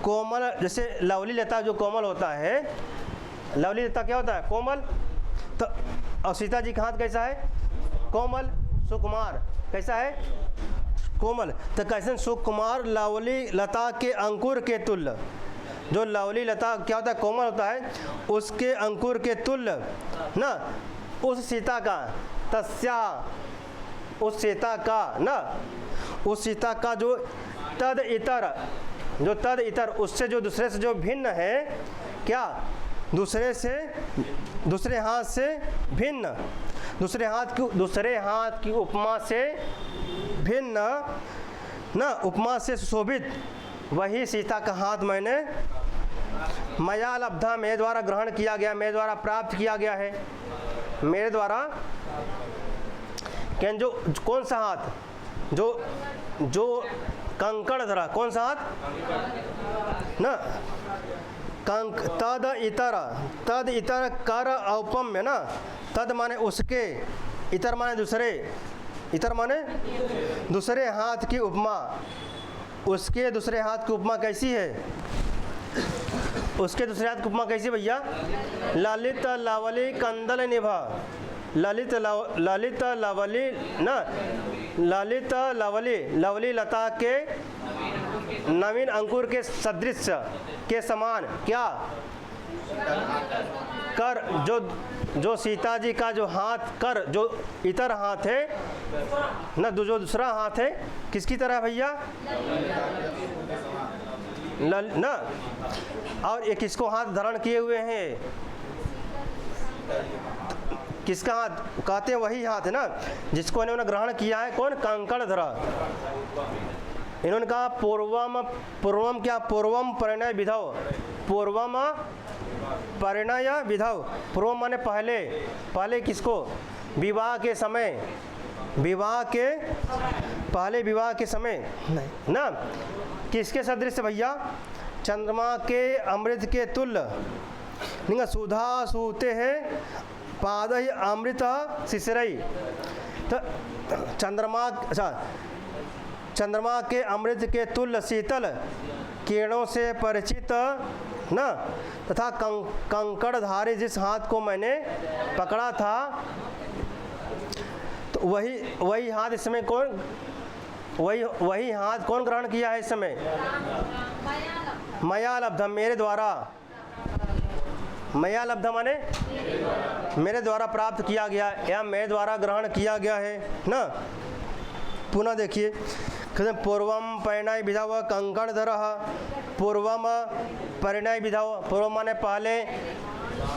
कोमल, जैसे लवली लता जो कोमल होता है, लवली लता क्या होता है? कोमल। तो और सीता जी का हाथ कैसा है? कोमल। सुकुमार कैसा है? कोमल। तो कैसे सुकुमार लवली लता के अंकुर के तुल्य, जो लवली लता क्या होता है? कोमल होता है, उसके अंकुर के तुल्य ना, उस सीता का, तस्या उस सीता का ना, उस सीता का जो तद इतर उससे जो दूसरे से जो भिन्न है, क्या? दूसरे हाथ से भिन्न, दूसरे हाथ की उपमा से भिन्न ना, उपमा से सुशोभित वही सीता का हाथ मैंने मया लब्धा, मेरे द्वारा ग्रहण किया गया, मेरे द्वारा प्राप्त किया गया है, मेरे द्वारा। क्या जो कौन सा हाथ? जो कंकड़ धरा, कौन सा हाथ ना? तद इतर कर औपम्य ना, तद माने उसके, इतर माने दूसरे, इतर माने दूसरे हाथ की उपमा। उसके दूसरे हाथ की उपमा कैसी है? उसके दूसरे हाथ की उपमा कैसी भैया? ललित लावली कंदल निभा, ललित लावली ना, ललित लावली लवली लता के नवीन अंकुर के सदृश के समान क्या कर, जो सीता जी का जो हाथ कर, जो इतर हाथ है ना, जो दूसरा हाथ है किसकी तरह भैया, ना, और ये किसको हाथ धारण किए हुए हैं, किसका हाथ कहते हैं, वही हाथ है ना जिसको इन्होंने ग्रहण किया है, कौन, कंकड़धरा। इन्होंने कहा पूर्वम क्या, पूर्वम परिणय विधौ, पूर्वम परिणय विधौ, पूर्व माने पहले, पहले किसको, विवाह के समय, विवाह के पहले, विवाह के समय ना, किसके सदृश भैया, चंद्रमा के अमृत के तुल्य, नहीं सुधा सूते हैं पादहि अमृत शिशिरई। तो चंद्रमा, अच्छा, चंद्रमा के अमृत के तुल्य शीतल किरणों से परिचित ना, तथा कंकड़धारी जिस हाथ को मैंने पकड़ा था, तो वही हाथ इसमें कौन, वही हाथ कौन ग्रहण किया है इस समय, मया लब्धम, मेरे द्वारा, मया लब्धम माने मेरे द्वारा प्राप्त किया गया या मेरे द्वारा ग्रहण किया गया है ना। पुनः देखिए, पूर्वम परिणय विधौ कंकड़धरः, पूर्वम परिणय विधौ, पूर्व माने पहले,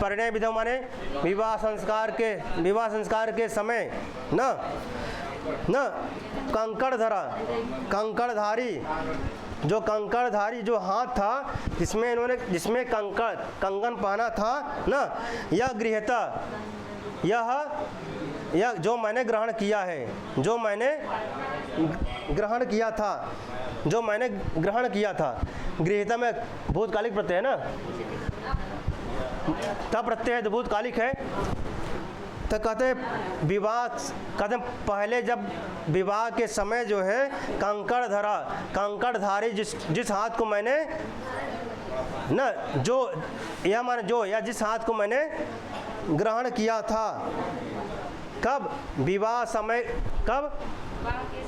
परिणय विधौ माने विवाह संस्कार के समय ना, कंकड़धरा, कंकड़धारी, जो कंकड़धारी जो हाथ था जिसमें कंगन पहना था ना, यह गृहता, यह जो मैंने ग्रहण किया है, जो मैंने ग्रहण किया था, जो मैंने ग्रहण किया था। गृहता में भूतकालिक प्रत्यय है ना, तब प्रत्यय है तो भूतकालिक है। तो कहते विवाह, कहते पहले जब विवाह के समय जो है कंकड़धारी जिस हाथ को मैंने ना, जो या माने जो या जिस हाथ को मैंने ग्रहण किया था, कब, विवाह समय, कब,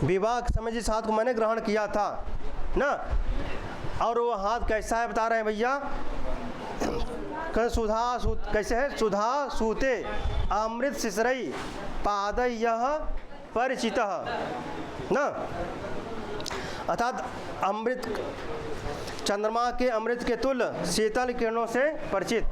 विवाह के समय जिस हाथ को मैंने ग्रहण किया था ना। और वो हाथ कैसा है बता रहे हैं भैया, कैसे है, सुधा सूते अमृत शिशिरई पादयः परिचितः ना, अर्थात अमृत, चंद्रमा के अमृत के तुल्य शीतल किरणों से परिचित।